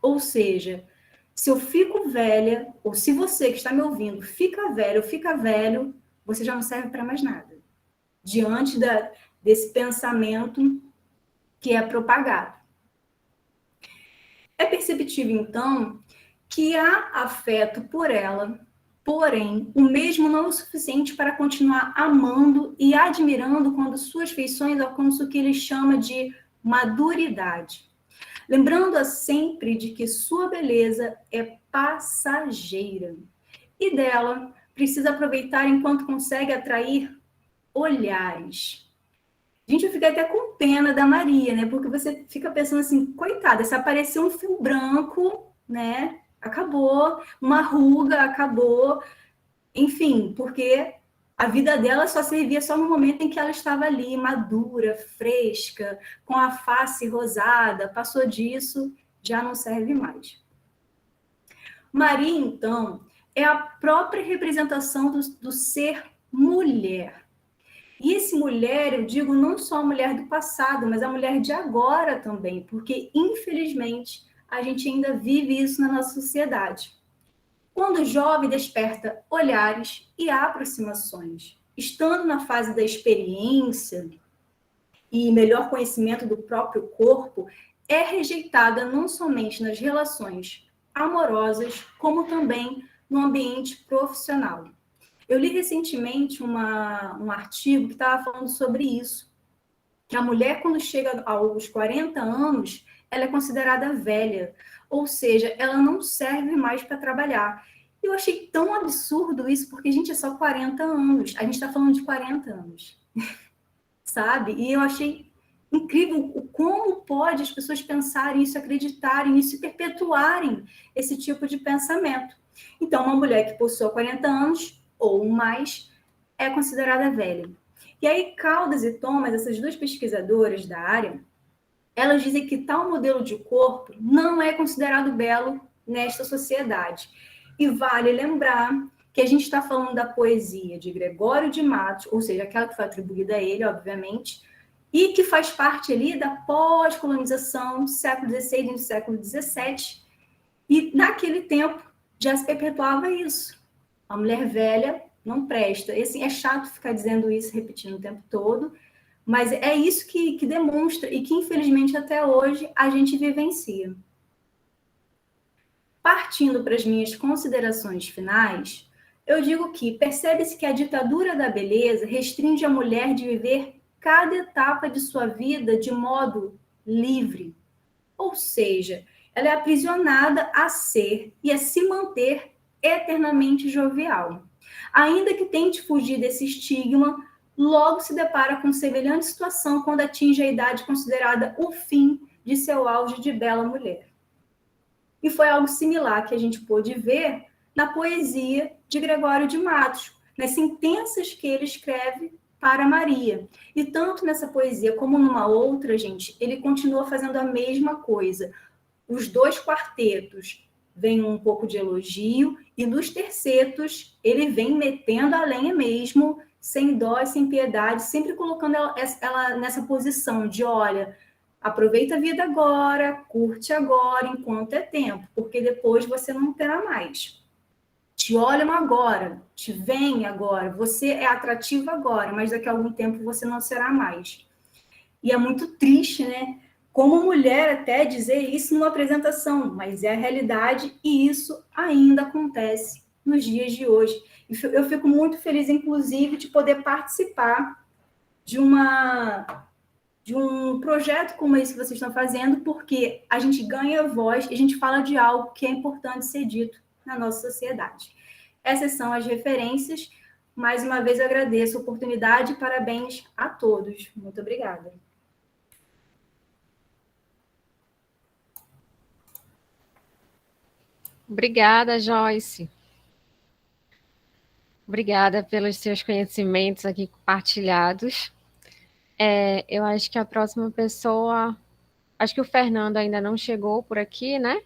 S7: Ou seja, se eu fico velha, ou se você que está me ouvindo fica velho ou fica velho, você já não serve para mais nada. Diante desse pensamento que é propagado. É perceptível, então, que há afeto por ela, porém, o mesmo não é o suficiente para continuar amando e admirando quando suas feições alcançam o que ele chama de maduridade. Lembrando-a sempre de que sua beleza é passageira e dela precisa aproveitar enquanto consegue atrair olhares. Gente, eu fiquei até com pena da Maria, né? Porque você fica pensando assim, coitada, se aparecer um fio branco, né? Acabou, uma ruga, acabou. Enfim, porque a vida dela só servia só no momento em que ela estava ali, madura, fresca, com a face rosada. Passou disso, já não serve mais. Maria, então, é a própria representação do ser mulher. E esse mulher, eu digo não só a mulher do passado, mas a mulher de agora também, porque, infelizmente, a gente ainda vive isso na nossa sociedade. Quando o jovem desperta olhares e aproximações, estando na fase da experiência e melhor conhecimento do próprio corpo, é rejeitada não somente nas relações amorosas, como também no ambiente profissional. Eu li recentemente um artigo que estava falando sobre isso, que a mulher, quando chega aos 40 anos, ela é considerada velha, ou seja, ela não serve mais para trabalhar. Eu achei tão absurdo isso, porque, gente, é só 40 anos, a gente está falando de 40 anos, sabe? E eu achei incrível como pode as pessoas pensarem isso, acreditarem nisso e perpetuarem esse tipo de pensamento. Então, uma mulher que possua 40 anos ou mais é considerada velha. E aí, Caldas e Thomas, essas duas pesquisadoras da área, elas dizem que tal modelo de corpo não é considerado belo nesta sociedade. E vale lembrar que a gente está falando da poesia de Gregório de Matos, ou seja, aquela que foi atribuída a ele, obviamente, e que faz parte ali da pós-colonização, século XVI e século XVII. E naquele tempo já se perpetuava isso. A mulher velha não presta. E, assim, é chato ficar dizendo isso, repetindo o tempo todo, mas é isso que demonstra e que, infelizmente, até hoje a gente vivencia. Partindo para as minhas considerações finais, eu digo que percebe-se que a ditadura da beleza restringe a mulher de viver cada etapa de sua vida de modo livre. Ou seja, ela é aprisionada a ser e a se manter eternamente jovial. Ainda que tente fugir desse estigma, logo se depara com semelhante situação quando atinge a idade considerada o fim de seu auge de bela mulher. E foi algo similar que a gente pôde ver na poesia de Gregório de Matos, nas sentenças que ele escreve para Maria. E tanto nessa poesia como numa outra, gente, ele continua fazendo a mesma coisa. Os dois quartetos vem um pouco de elogio, e nos tercetos ele vem metendo a lenha mesmo, sem dó e sem piedade, sempre colocando ela nessa posição de, olha, aproveita a vida agora, curte agora, enquanto é tempo, porque depois você não terá mais. Te olham agora, te veem agora, você é atrativo agora, mas daqui a algum tempo você não será mais. E é muito triste, né? Como mulher até dizer isso numa apresentação, mas é a realidade e isso ainda acontece nos dias de hoje. E eu fico muito feliz, inclusive, de poder participar de um projeto como esse que vocês estão fazendo, porque a gente ganha voz e a gente fala de algo que é importante ser dito na nossa sociedade. Essas são as referências. Mais uma vez eu agradeço a oportunidade e parabéns a todos. Muito obrigada.
S1: Obrigada, Joyce. Obrigada pelos seus conhecimentos aqui compartilhados. Eu acho que a próxima pessoa... Acho que o Fernando ainda não chegou por aqui, né?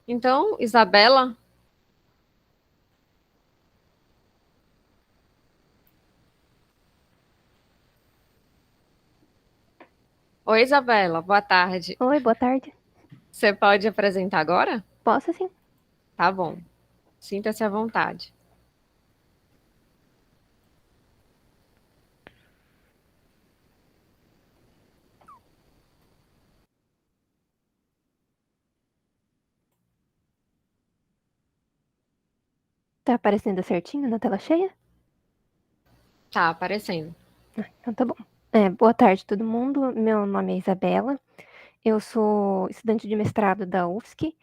S1: Então, Isabela. Oi, Isabela. Boa tarde.
S8: Oi, boa tarde.
S1: Você pode apresentar agora?
S8: Posso sim.
S1: Tá bom. Sinta-se à vontade.
S8: Tá aparecendo certinho na tela cheia?
S1: Tá aparecendo.
S8: Então tá bom. Boa tarde, todo mundo. Meu nome é Isabela. Eu sou estudante de mestrado da UFSC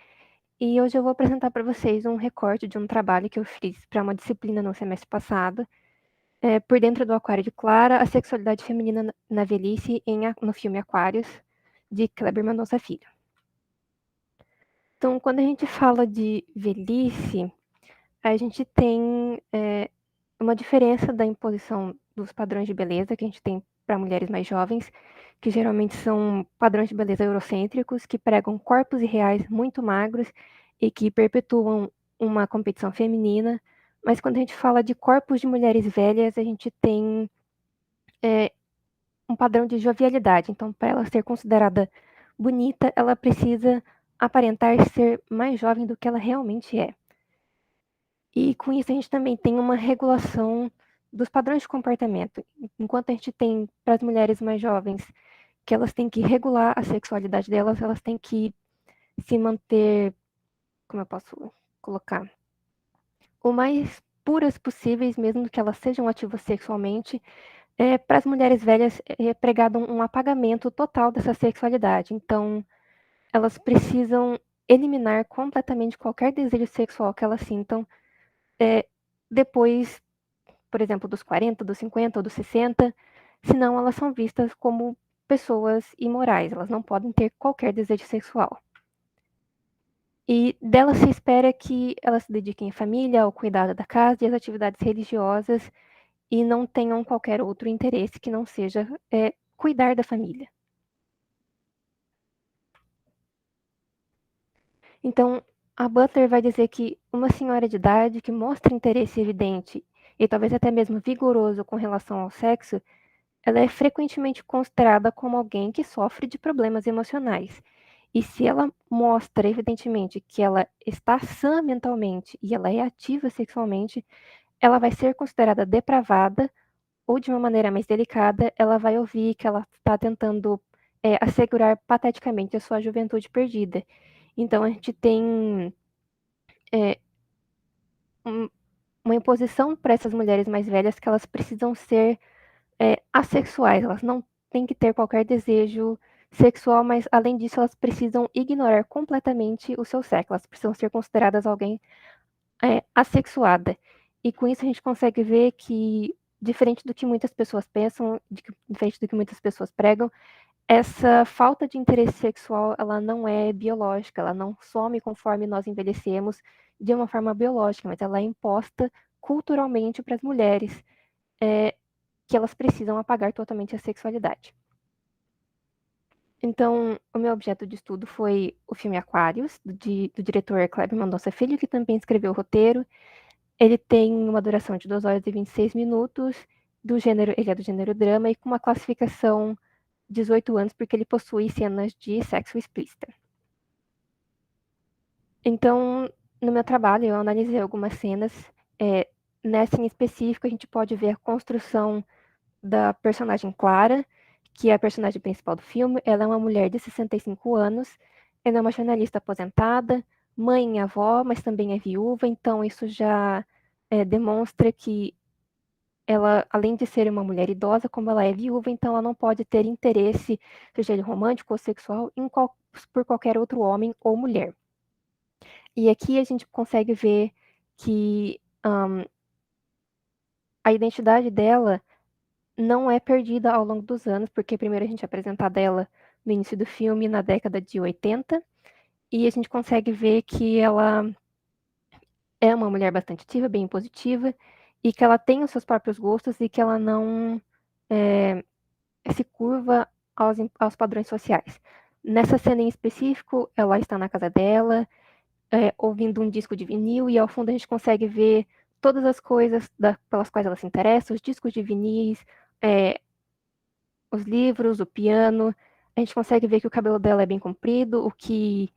S8: e hoje eu vou apresentar para vocês um recorte de um trabalho que eu fiz para uma disciplina no semestre passado, Por Dentro do Aquário de Clara, a sexualidade feminina na velhice no filme Aquários, de Kleber Mendonça Filho. Então, quando a gente fala de velhice, a gente tem uma diferença da imposição dos padrões de beleza que a gente tem para mulheres mais jovens, que geralmente são padrões de beleza eurocêntricos, que pregam corpos irreais muito magros e que perpetuam uma competição feminina. Mas quando a gente fala de corpos de mulheres velhas, a gente tem um padrão de jovialidade. Então, para ela ser considerada bonita, ela precisa aparentar ser mais jovem do que ela realmente é. E com isso a gente também tem uma regulação dos padrões de comportamento. Enquanto a gente tem para as mulheres mais jovens que elas têm que regular a sexualidade delas, elas têm que se manter, como eu posso colocar, o mais puras possíveis, mesmo que elas sejam ativas sexualmente. Para as mulheres velhas é pregado um apagamento total dessa sexualidade. Então, elas precisam eliminar completamente qualquer desejo sexual que elas sintam depois, por exemplo, dos 40, dos 50 ou dos 60, senão elas são vistas como pessoas imorais, elas não podem ter qualquer desejo sexual. E delas se espera que elas se dediquem à família, ao cuidado da casa e às atividades religiosas e não tenham qualquer outro interesse que não seja cuidar da família. Então, a Butler vai dizer que uma senhora de idade que mostra interesse evidente e talvez até mesmo vigoroso com relação ao sexo, ela é frequentemente considerada como alguém que sofre de problemas emocionais. E se ela mostra, evidentemente, que ela está sã mentalmente e ela é ativa sexualmente, ela vai ser considerada depravada ou, de uma maneira mais delicada, ela vai ouvir que ela está tentando assegurar pateticamente a sua juventude perdida. Então, a gente tem uma imposição para essas mulheres mais velhas que elas precisam ser assexuais, elas não têm que ter qualquer desejo sexual, mas além disso elas precisam ignorar completamente o seu sexo, elas precisam ser consideradas alguém assexuada. E com isso a gente consegue ver que, diferente do que muitas pessoas pensam, diferente do que muitas pessoas pregam, essa falta de interesse sexual, ela não é biológica, ela não some conforme nós envelhecemos de uma forma biológica, mas ela é imposta culturalmente para as mulheres, que elas precisam apagar totalmente a sexualidade. Então, o meu objeto de estudo foi o filme Aquários, do diretor Kleber Mendonça Filho, que também escreveu o roteiro. Ele tem uma duração de 2 horas e 26 minutos, ele é do gênero drama e com uma classificação 18 anos, porque ele possui cenas de sexo explícito. Então, no meu trabalho, eu analisei algumas cenas. Nessa em específico, a gente pode ver a construção da personagem Clara, que é a personagem principal do filme. Ela é uma mulher de 65 anos, ela é uma jornalista aposentada, mãe e avó, mas também é viúva, então isso já demonstra que ela, além de ser uma mulher idosa, como ela é viúva, então ela não pode ter interesse, seja ele romântico ou sexual, por qualquer outro homem ou mulher. E aqui a gente consegue ver que a identidade dela não é perdida ao longo dos anos, porque primeiro a gente é apresentada ela no início do filme, na década de 80, e a gente consegue ver que ela é uma mulher bastante ativa, bem positiva, e que ela tem os seus próprios gostos e que ela não se curva aos padrões sociais. Nessa cena em específico, ela está na casa dela, ouvindo um disco de vinil, e ao fundo a gente consegue ver todas as coisas pelas quais ela se interessa, os discos de vinis, os livros, o piano. A gente consegue ver que o cabelo dela é bem comprido, o que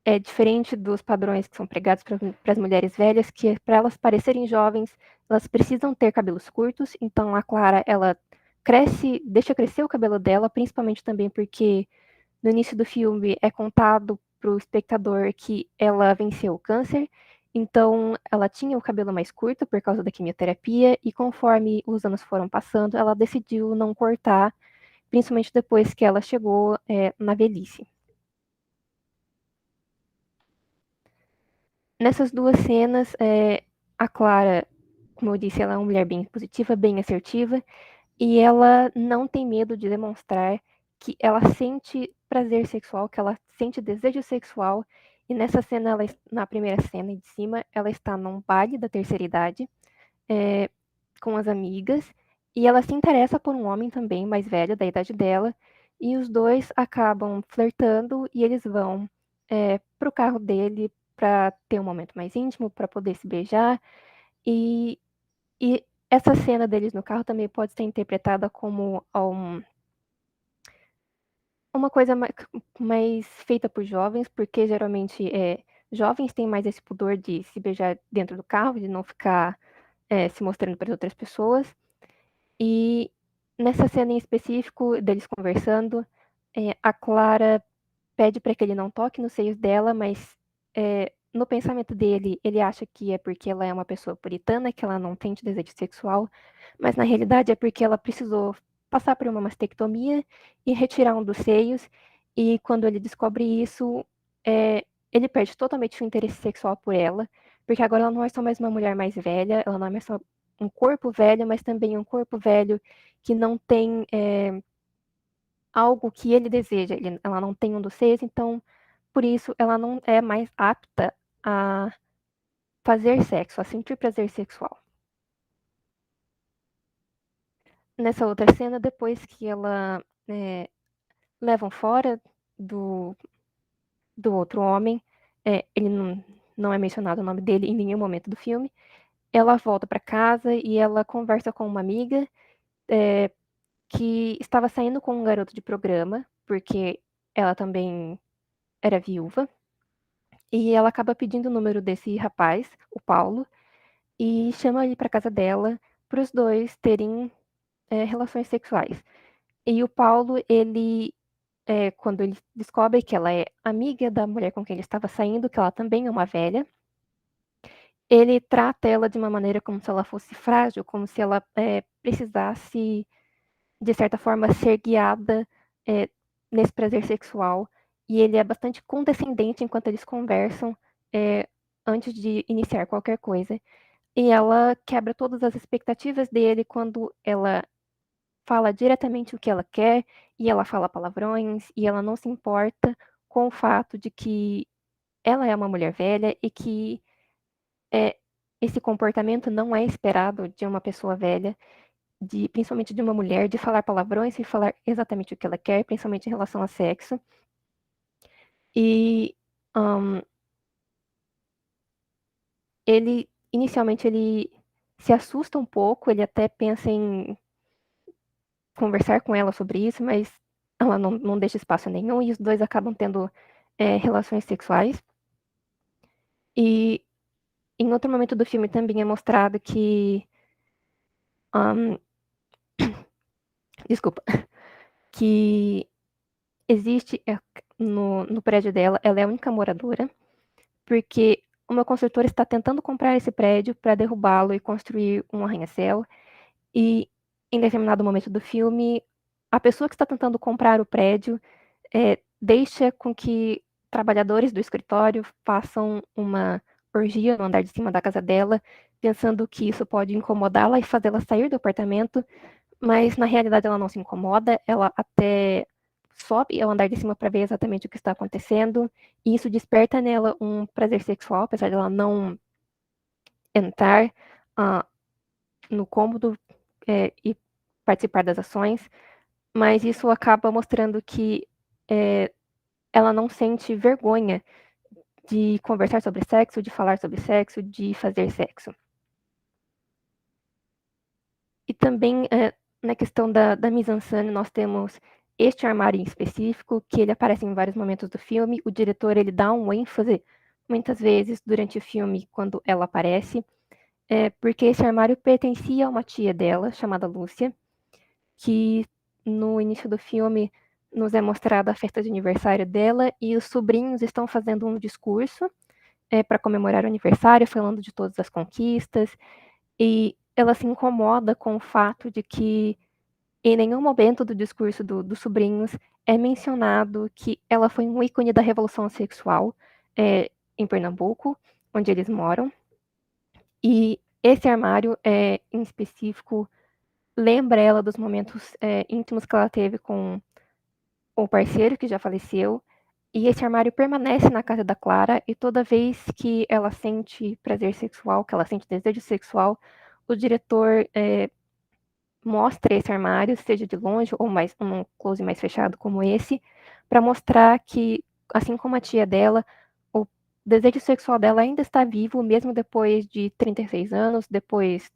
S8: é diferente dos padrões que são pregados para as mulheres velhas, que para elas parecerem jovens, elas precisam ter cabelos curtos. Então a Clara, ela deixa crescer o cabelo dela, principalmente também porque no início do filme é contado para o espectador que ela venceu o câncer. Então ela tinha o cabelo mais curto por causa da quimioterapia e conforme os anos foram passando, ela decidiu não cortar, principalmente depois que ela chegou na velhice. Nessas duas cenas, a Clara, como eu disse, ela é uma mulher bem positiva, bem assertiva, e ela não tem medo de demonstrar que ela sente prazer sexual, que ela sente desejo sexual. E nessa cena, na primeira cena de cima, ela está num baile da terceira idade, com as amigas, e ela se interessa por um homem também mais velho, da idade dela, e os dois acabam flertando e eles vão pro carro dele para ter um momento mais íntimo, para poder se beijar. E essa cena deles no carro também pode ser interpretada como uma coisa mais feita por jovens, porque geralmente jovens têm mais esse pudor de se beijar dentro do carro, de não ficar se mostrando para as outras pessoas. E nessa cena em específico, deles conversando, a Clara pede para que ele não toque nos seios dela, mas no pensamento dele, ele acha que é porque ela é uma pessoa puritana, que ela não sente desejo sexual, mas na realidade é porque ela precisou passar por uma mastectomia e retirar um dos seios, e quando ele descobre isso, ele perde totalmente o interesse sexual por ela, porque agora ela não é só mais uma mulher mais velha, ela não é mais só um corpo velho, mas também um corpo velho que não tem algo que ele deseja, ela não tem um dos seios, então por isso ela não é mais apta a fazer sexo, a sentir prazer sexual. Nessa outra cena, depois que ela levam fora do outro homem, ele não é mencionado o nome dele em nenhum momento do filme, ela volta para casa e ela conversa com uma amiga que estava saindo com um garoto de programa, porque ela também era viúva, e ela acaba pedindo o número desse rapaz, o Paulo, e chama ele para casa dela para os dois terem relações sexuais. E o Paulo, ele, quando ele descobre que ela é amiga da mulher com quem ele estava saindo, que ela também é uma velha, ele trata ela de uma maneira como se ela fosse frágil, como se ela precisasse, de certa forma, ser guiada nesse prazer sexual. E ele é bastante condescendente enquanto eles conversam antes de iniciar qualquer coisa. E ela quebra todas as expectativas dele quando ela fala diretamente o que ela quer, e ela fala palavrões, e ela não se importa com o fato de que ela é uma mulher velha e que esse comportamento não é esperado de uma pessoa velha, principalmente de uma mulher, de falar palavrões e falar exatamente o que ela quer, principalmente em relação a sexo. E inicialmente, ele se assusta um pouco, ele até pensa em conversar com ela sobre isso, mas ela não deixa espaço nenhum e os dois acabam tendo relações sexuais. E em outro momento do filme também é mostrado que desculpa, que existe no prédio dela, ela é a única moradora, porque uma construtora está tentando comprar esse prédio para derrubá-lo e construir um arranha-céu. E em determinado momento do filme, a pessoa que está tentando comprar o prédio deixa com que trabalhadores do escritório façam uma orgia no andar de cima da casa dela, pensando que isso pode incomodá-la e fazê-la sair do apartamento, mas na realidade ela não se incomoda, ela até sobe ao andar de cima para ver exatamente o que está acontecendo, e isso desperta nela um prazer sexual, apesar dela não entrar no cômodo e participar das ações, mas isso acaba mostrando que ela não sente vergonha de conversar sobre sexo, de falar sobre sexo, de fazer sexo. E também na questão da mise-en-scène, nós temos este armário em específico, que ele aparece em vários momentos do filme, o diretor ele dá um ênfase, muitas vezes, durante o filme, quando ela aparece, porque esse armário pertencia a uma tia dela, chamada Lúcia, que no início do filme nos é mostrada a festa de aniversário dela e os sobrinhos estão fazendo um discurso para comemorar o aniversário, falando de todas as conquistas, e ela se incomoda com o fato de que em nenhum momento do discurso dos sobrinhos é mencionado que ela foi um ícone da revolução sexual em Pernambuco, onde eles moram. E esse armário, em específico, lembra ela dos momentos íntimos que ela teve com o parceiro que já faleceu. E esse armário permanece na casa da Clara, e toda vez que ela sente prazer sexual, que ela sente desejo sexual, o diretor mostra esse armário, seja de longe ou mais um close mais fechado como esse, para mostrar que, assim como a tia dela, o desejo sexual dela ainda está vivo, mesmo depois de 36 anos, depois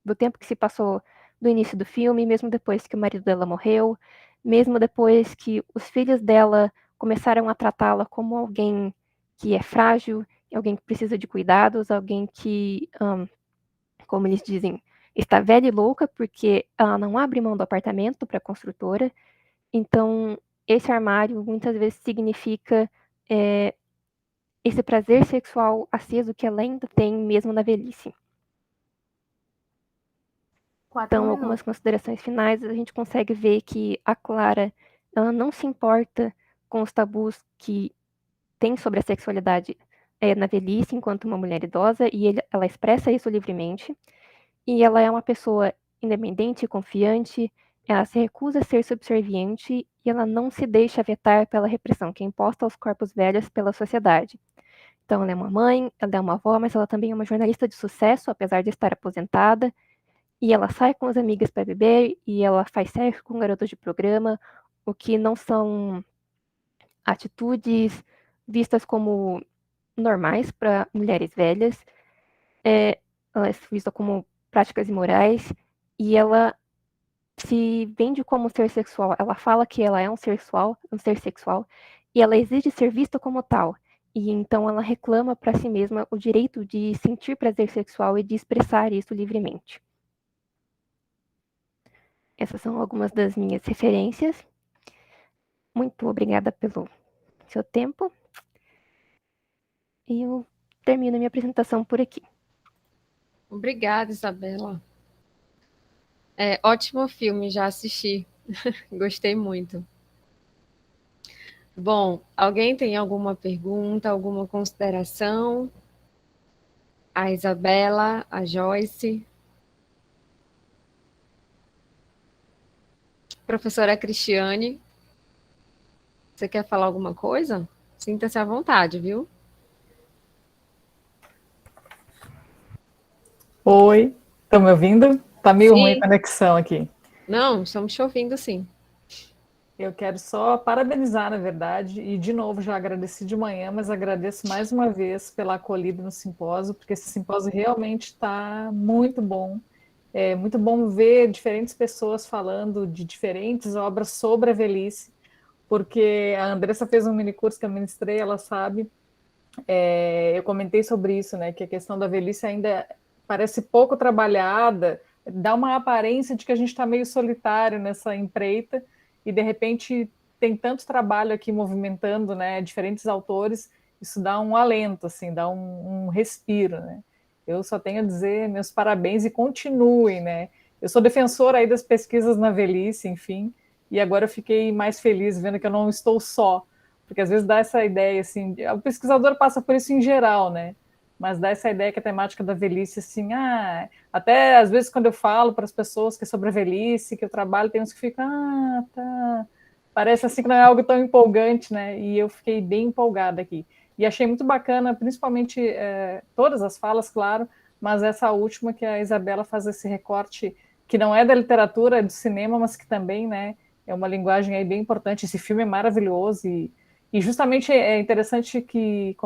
S8: do tempo que se passou do início do filme, mesmo depois que o marido dela morreu, mesmo depois que os filhos dela começaram a tratá-la como alguém que é frágil, alguém que precisa de cuidados, alguém que, como eles dizem, está velha e louca porque ela não abre mão do apartamento para a construtora. Então, esse armário muitas vezes significa esse prazer sexual aceso que ela ainda tem mesmo na velhice. Então, algumas considerações finais, a gente consegue ver que a Clara, ela não se importa com os tabus que tem sobre a sexualidade na velhice enquanto uma mulher idosa, e ela expressa isso livremente. E ela é uma pessoa independente e confiante, ela se recusa a ser subserviente e ela não se deixa afetar pela repressão que é imposta aos corpos velhos pela sociedade. Então, ela é uma mãe, ela é uma avó, mas ela também é uma jornalista de sucesso, apesar de estar aposentada. E ela sai com as amigas para beber e ela faz sexo com garotos de programa, o que não são atitudes vistas como normais para mulheres velhas. Ela é vista como práticas imorais e ela se vende como ser sexual. Ela fala que ela é um ser sexual e ela exige ser vista como tal. E então ela reclama para si mesma o direito de sentir prazer sexual e de expressar isso livremente. Essas são algumas das minhas referências. Muito obrigada pelo seu tempo. E eu termino minha apresentação por aqui.
S1: Obrigada, Isabela. Ótimo filme, já assisti. Gostei muito. Bom, alguém tem alguma pergunta, alguma consideração? A Isabela, a Joyce. Professora Cristiane, você quer falar alguma coisa? Sinta-se à vontade, viu?
S9: Oi, estão me ouvindo? Tá meio
S1: Sim.
S9: ruim a conexão aqui.
S1: Não, estamos te ouvindo, sim.
S9: Eu quero só parabenizar, na verdade, e de novo já agradeci de manhã, mas agradeço mais uma vez pela acolhida no simpósio, porque esse simpósio realmente está muito bom. É muito bom ver diferentes pessoas falando de diferentes obras sobre a velhice, porque a Andressa fez um minicurso que eu ministrei, ela sabe. Eu comentei sobre isso, né, que a questão da velhice ainda parece pouco trabalhada, dá uma aparência de que a gente está meio solitário nessa empreita, e de repente tem tanto trabalho aqui movimentando, né, diferentes autores, isso dá um alento, assim, dá um respiro, né. Eu só tenho a dizer meus parabéns e continuem, né. Eu sou defensora aí das pesquisas na velhice, enfim, e agora eu fiquei mais feliz vendo que eu não estou só, porque às vezes dá essa ideia, assim, o pesquisador passa por isso em geral, né, mas dá essa ideia que a temática da velhice, assim, até às vezes quando eu falo para as pessoas que é sobre a velhice, que eu trabalho, tem uns que ficam, tá, parece assim que não é algo tão empolgante, né, e eu fiquei bem empolgada aqui. E achei muito bacana, principalmente todas as falas, claro, mas essa última que a Isabela faz esse recorte, que não é da literatura, é do cinema, mas que também, né, é uma linguagem aí bem importante. Esse filme é maravilhoso e justamente é interessante que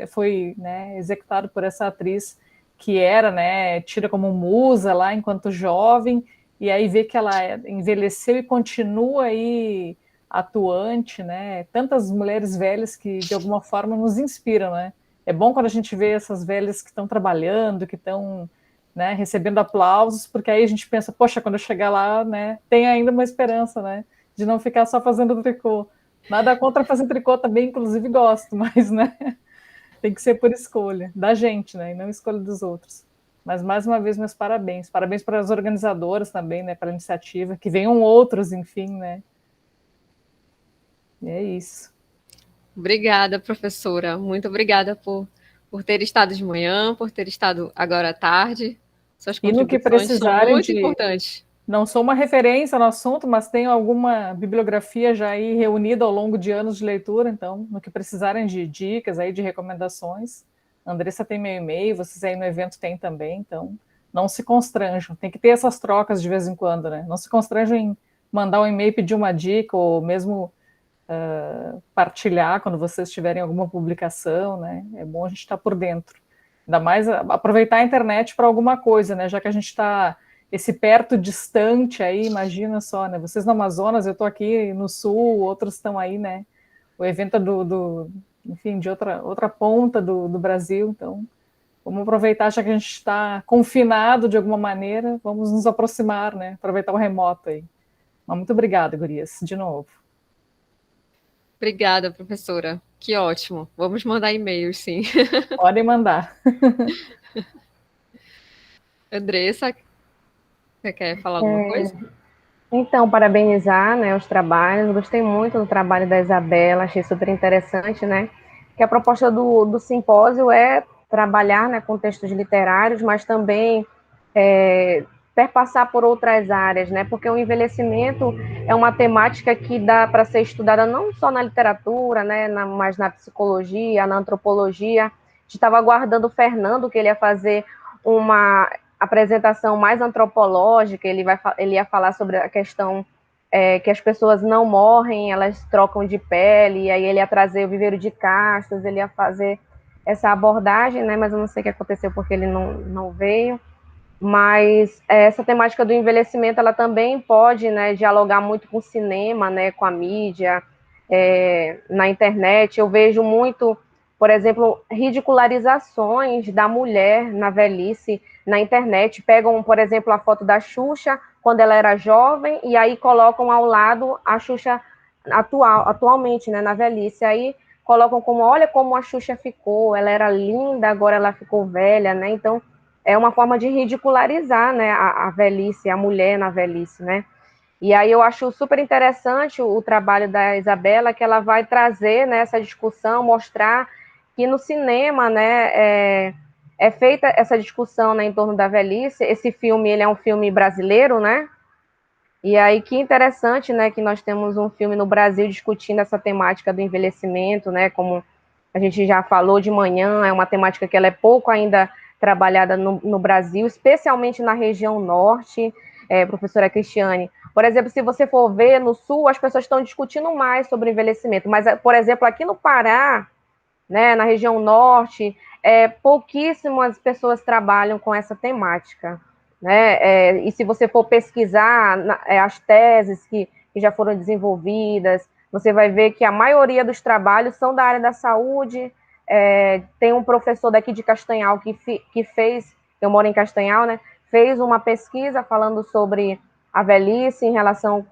S9: foi, né, executado por essa atriz que era, né, tida como musa lá enquanto jovem, e aí ver que ela envelheceu e continua aí atuante, né? Tantas mulheres velhas que, de alguma forma, nos inspiram, né? É bom quando a gente vê essas velhas que estão trabalhando, que estão, né, recebendo aplausos, porque aí a gente pensa, poxa, quando eu chegar lá, né, tem ainda uma esperança, né, de não ficar só fazendo tricô. Nada contra fazer tricô também, inclusive gosto, mas, né, tem que ser por escolha da gente, né, e não escolha dos outros. Mas, mais uma vez, meus parabéns. Parabéns para as organizadoras também, né, pela iniciativa, que venham outros, enfim, né. E é isso.
S1: Obrigada, professora. Muito obrigada por ter estado de manhã, por ter estado agora à tarde. Suas
S9: E no que
S1: contribuições são
S9: precisarem
S1: muito
S9: de...
S1: importantes.
S9: Não sou uma referência no assunto, mas tenho alguma bibliografia já aí reunida ao longo de anos de leitura, então, no que precisarem de dicas aí, de recomendações, a Andressa tem meu e-mail, vocês aí no evento têm também, então não se constranjam. Tem que ter essas trocas de vez em quando, né? Não se constranjam em mandar um e-mail, pedir uma dica, ou mesmo partilhar quando vocês tiverem alguma publicação, né? É bom a gente estar por dentro. Ainda mais aproveitar a internet para alguma coisa, né? Já que a gente está esse perto distante aí, imagina só, né? Vocês no Amazonas, eu estou aqui no sul, outros estão aí, né? O evento é enfim, de outra ponta do Brasil, então vamos aproveitar, já que a gente está confinado de alguma maneira, vamos nos aproximar, né? Aproveitar o remoto aí. Mas muito obrigada, gurias, de novo.
S1: Obrigada, professora. Que ótimo. Vamos mandar e-mails, sim.
S9: Podem mandar.
S1: Andressa, você quer falar alguma coisa?
S2: Então, parabenizar, né, os trabalhos. Gostei muito do trabalho da Isabela, achei super interessante, né? Que a proposta do simpósio é trabalhar, né, com textos literários, mas também perpassar por outras áreas, né? Porque o envelhecimento é uma temática que dá para ser estudada não só na literatura, né, mas na psicologia, na antropologia. A gente estava aguardando o Fernando, que ele ia fazer uma apresentação mais antropológica, ele ia falar sobre a questão que as pessoas não morrem, elas trocam de pele, e aí ele ia trazer o viveiro de castas, ele ia fazer essa abordagem, né, mas eu não sei o que aconteceu porque ele não veio. Mas essa temática do envelhecimento, ela também pode, né, dialogar muito com o cinema, né, com a mídia, na internet. Eu vejo muito, por exemplo, ridicularizações da mulher na velhice na internet. Pegam, por exemplo, a foto da Xuxa quando ela era jovem e aí colocam ao lado a Xuxa atualmente, né, na velhice. Aí colocam como, olha como a Xuxa ficou, ela era linda, agora ela ficou velha, né? Então, é uma forma de ridicularizar, né, a velhice, a mulher na velhice, né? E aí eu acho super interessante o trabalho da Isabela, que ela vai trazer, né, essa discussão, mostrar que no cinema, né, é feita essa discussão, né, em torno da velhice. Esse filme, ele é um filme brasileiro, né? E aí que interessante, né, que nós temos um filme no Brasil discutindo essa temática do envelhecimento, né, como a gente já falou de manhã, é uma temática que ela é pouco ainda trabalhada no Brasil, especialmente na região norte, professora Cristiane. Por exemplo, se você for ver no sul, as pessoas estão discutindo mais sobre envelhecimento, mas, por exemplo, aqui no Pará, né, na região norte, pouquíssimas pessoas trabalham com essa temática, né? E se você for pesquisar as teses que já foram desenvolvidas, você vai ver que a maioria dos trabalhos são da área da saúde. Tem um professor daqui de Castanhal que fez, eu moro em Castanhal, né? Fez uma pesquisa falando sobre a velhice em relação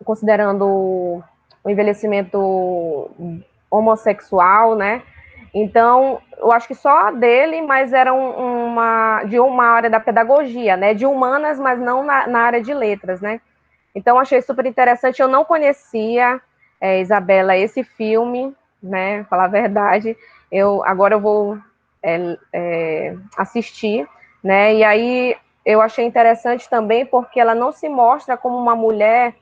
S2: considerando o envelhecimento homossexual, né? Então, eu acho que só dele, mas era de uma área da pedagogia, né? De humanas, mas não na área de letras, né? Então, achei super interessante. Eu não conhecia, Isabela, esse filme, né? Falar a verdade. Agora eu vou assistir, né? E aí eu achei interessante também porque ela não se mostra como uma mulher,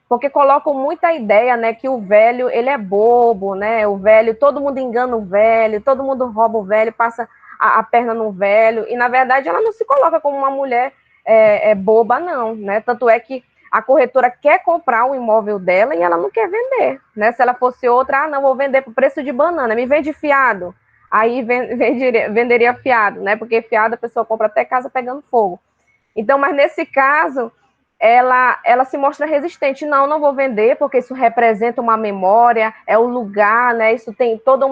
S2: porque colocam muita ideia, né, que o velho, ele é bobo, né? O velho, todo mundo engana o velho, todo mundo rouba o velho, passa a perna no velho. E na verdade ela não se coloca como uma mulher boba, não, né? Tanto é que a corretora quer comprar o imóvel dela e ela não quer vender, né? Se ela fosse outra, não, vou vender por preço de banana, me vende fiado. Aí venderia fiado, né? Porque fiado a pessoa compra até casa pegando fogo. Então, mas nesse caso, ela se mostra resistente. Não vou vender, porque isso representa uma memória, é o lugar, né? Isso tem toda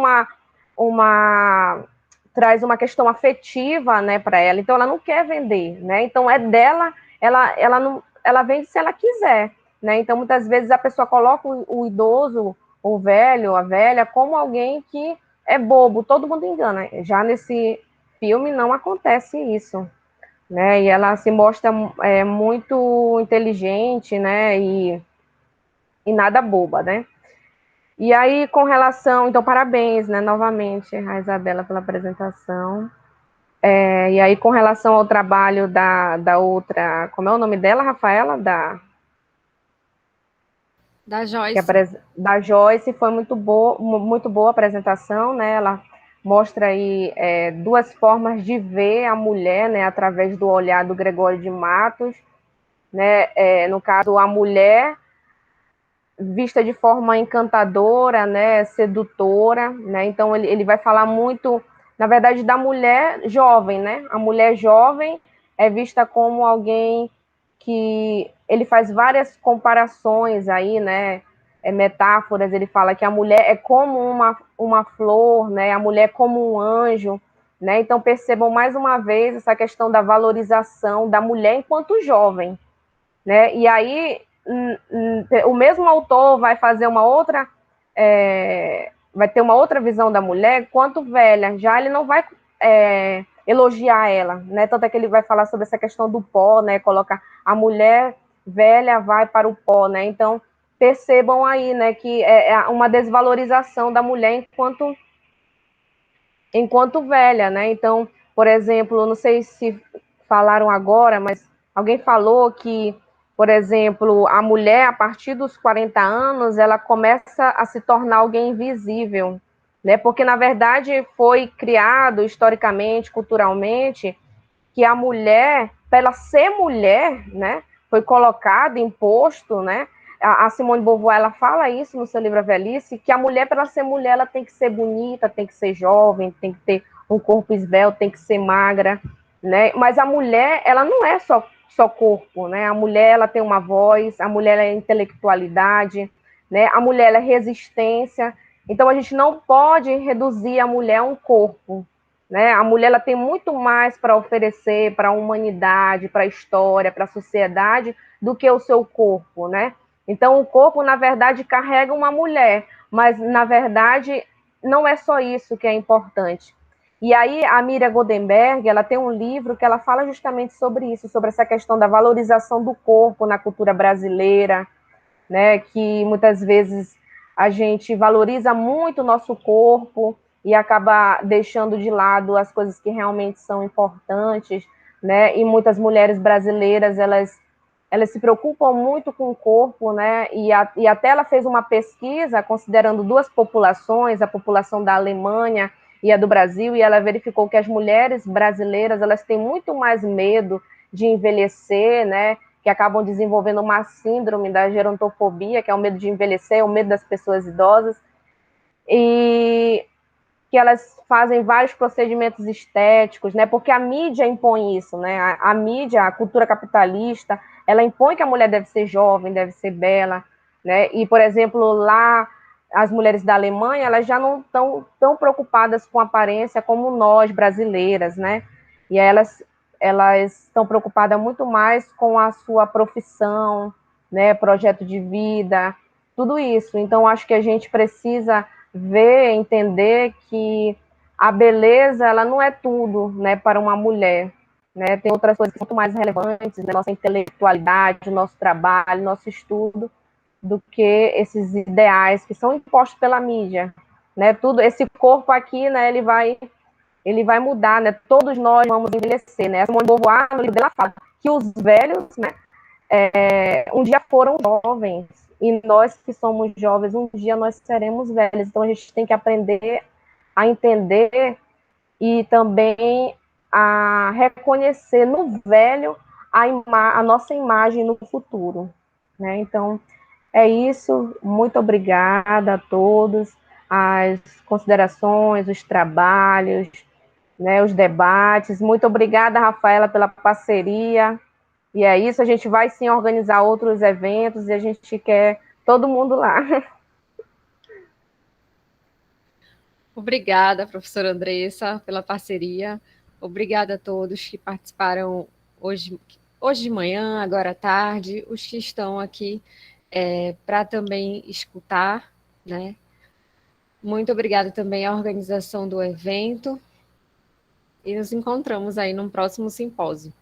S2: traz uma questão afetiva, né, para ela. Então, ela não quer vender, né? Então, é dela, ela vende se ela quiser, né? Então, muitas vezes a pessoa coloca o idoso, o velho, a velha, como alguém que é bobo, todo mundo engana. Já nesse filme não acontece isso, né? E ela se mostra muito inteligente, né? E nada boba, né? E aí, com relação... Então, parabéns, né? Novamente, a Isabela, pela apresentação. E aí, com relação ao trabalho da outra... Como é o nome dela, Rafaela?
S1: Da Joyce.
S2: Da Joyce, foi muito boa a apresentação, né? Ela mostra aí duas formas de ver a mulher, né? Através do olhar do Gregório de Matos, né? No caso, a mulher vista de forma encantadora, né? Sedutora, né? Então, ele vai falar muito, na verdade, da mulher jovem, né? A mulher jovem é vista como alguém que ele faz várias comparações aí, né? Metáforas, ele fala que a mulher é como uma flor, né? A mulher é como um anjo, né? Então percebam mais uma vez essa questão da valorização da mulher enquanto jovem, né? E aí o mesmo autor vai fazer vai ter uma outra visão da mulher quanto velha. Já ele não vai elogiar ela, né? Tanto é que ele vai falar sobre essa questão do pó, né? Coloca a mulher velha vai para o pó, né? Então percebam aí, né, que é uma desvalorização da mulher enquanto velha, né? Então, por exemplo, não sei se falaram agora, mas alguém falou que, por exemplo, a mulher, a partir dos 40 anos, ela começa a se tornar alguém invisível, né? Porque, na verdade, foi criado historicamente, culturalmente, que a mulher, para ela ser mulher, né, foi colocado, imposto, né? A Simone de Beauvoir, ela fala isso no seu livro A Velhice, que a mulher, para ela ser mulher, ela tem que ser bonita, tem que ser jovem, tem que ter um corpo esbelto, tem que ser magra, né? Mas a mulher, ela não é só corpo, né? A mulher, ela tem uma voz, a mulher é intelectualidade, né? A mulher, ela é resistência. Então, a gente não pode reduzir a mulher a um corpo, né? A mulher, ela tem muito mais para oferecer para a humanidade, para a história, para a sociedade, do que o seu corpo, né? Então, o corpo, na verdade, carrega uma mulher, mas, na verdade, não é só isso que é importante. E aí, a Miriam Goldenberg, ela tem um livro que ela fala justamente sobre isso, sobre essa questão da valorização do corpo na cultura brasileira, né? Que muitas vezes a gente valoriza muito o nosso corpo e acaba deixando de lado as coisas que realmente são importantes, né? E muitas mulheres brasileiras, elas se preocupam muito com o corpo, né? E até ela fez uma pesquisa considerando duas populações, a população da Alemanha e a do Brasil, e ela verificou que as mulheres brasileiras, elas têm muito mais medo de envelhecer, né? Que acabam desenvolvendo uma síndrome da gerontofobia, que é o medo de envelhecer, o medo das pessoas idosas, e que elas fazem vários procedimentos estéticos, né? Porque a mídia impõe isso, né? A mídia, a cultura capitalista, ela impõe que a mulher deve ser jovem, deve ser bela, né? E, por exemplo, lá as mulheres da Alemanha, elas já não estão tão preocupadas com a aparência como nós brasileiras, né? E elas estão preocupadas muito mais com a sua profissão, né? Projeto de vida, tudo isso. Então, acho que a gente precisa ver, entender que a beleza, ela não é tudo, né, para uma mulher, né? Tem outras coisas muito mais relevantes, né? Nossa intelectualidade, nosso trabalho, nosso estudo, do que esses ideais que são impostos pela mídia, né? Tudo esse corpo aqui, né, ele vai mudar, né? Todos nós vamos envelhecer, né? A Simone de Beauvoir, no livro dela, fala que os velhos, né, um dia foram jovens, e nós que somos jovens, um dia nós seremos velhos. Então a gente tem que aprender a entender e também a reconhecer no velho a nossa imagem no futuro, né? Então é isso, muito obrigada a todos, as considerações, os trabalhos, né, os debates. Muito obrigada, Rafaela, pela parceria, E é isso, a gente vai sim organizar outros eventos e a gente quer todo mundo lá.
S1: Obrigada, professora Andressa, pela parceria. Obrigada a todos que participaram hoje de manhã, agora à tarde, os que estão aqui para também escutar, né? Muito obrigada também à organização do evento e nos encontramos aí num próximo simpósio.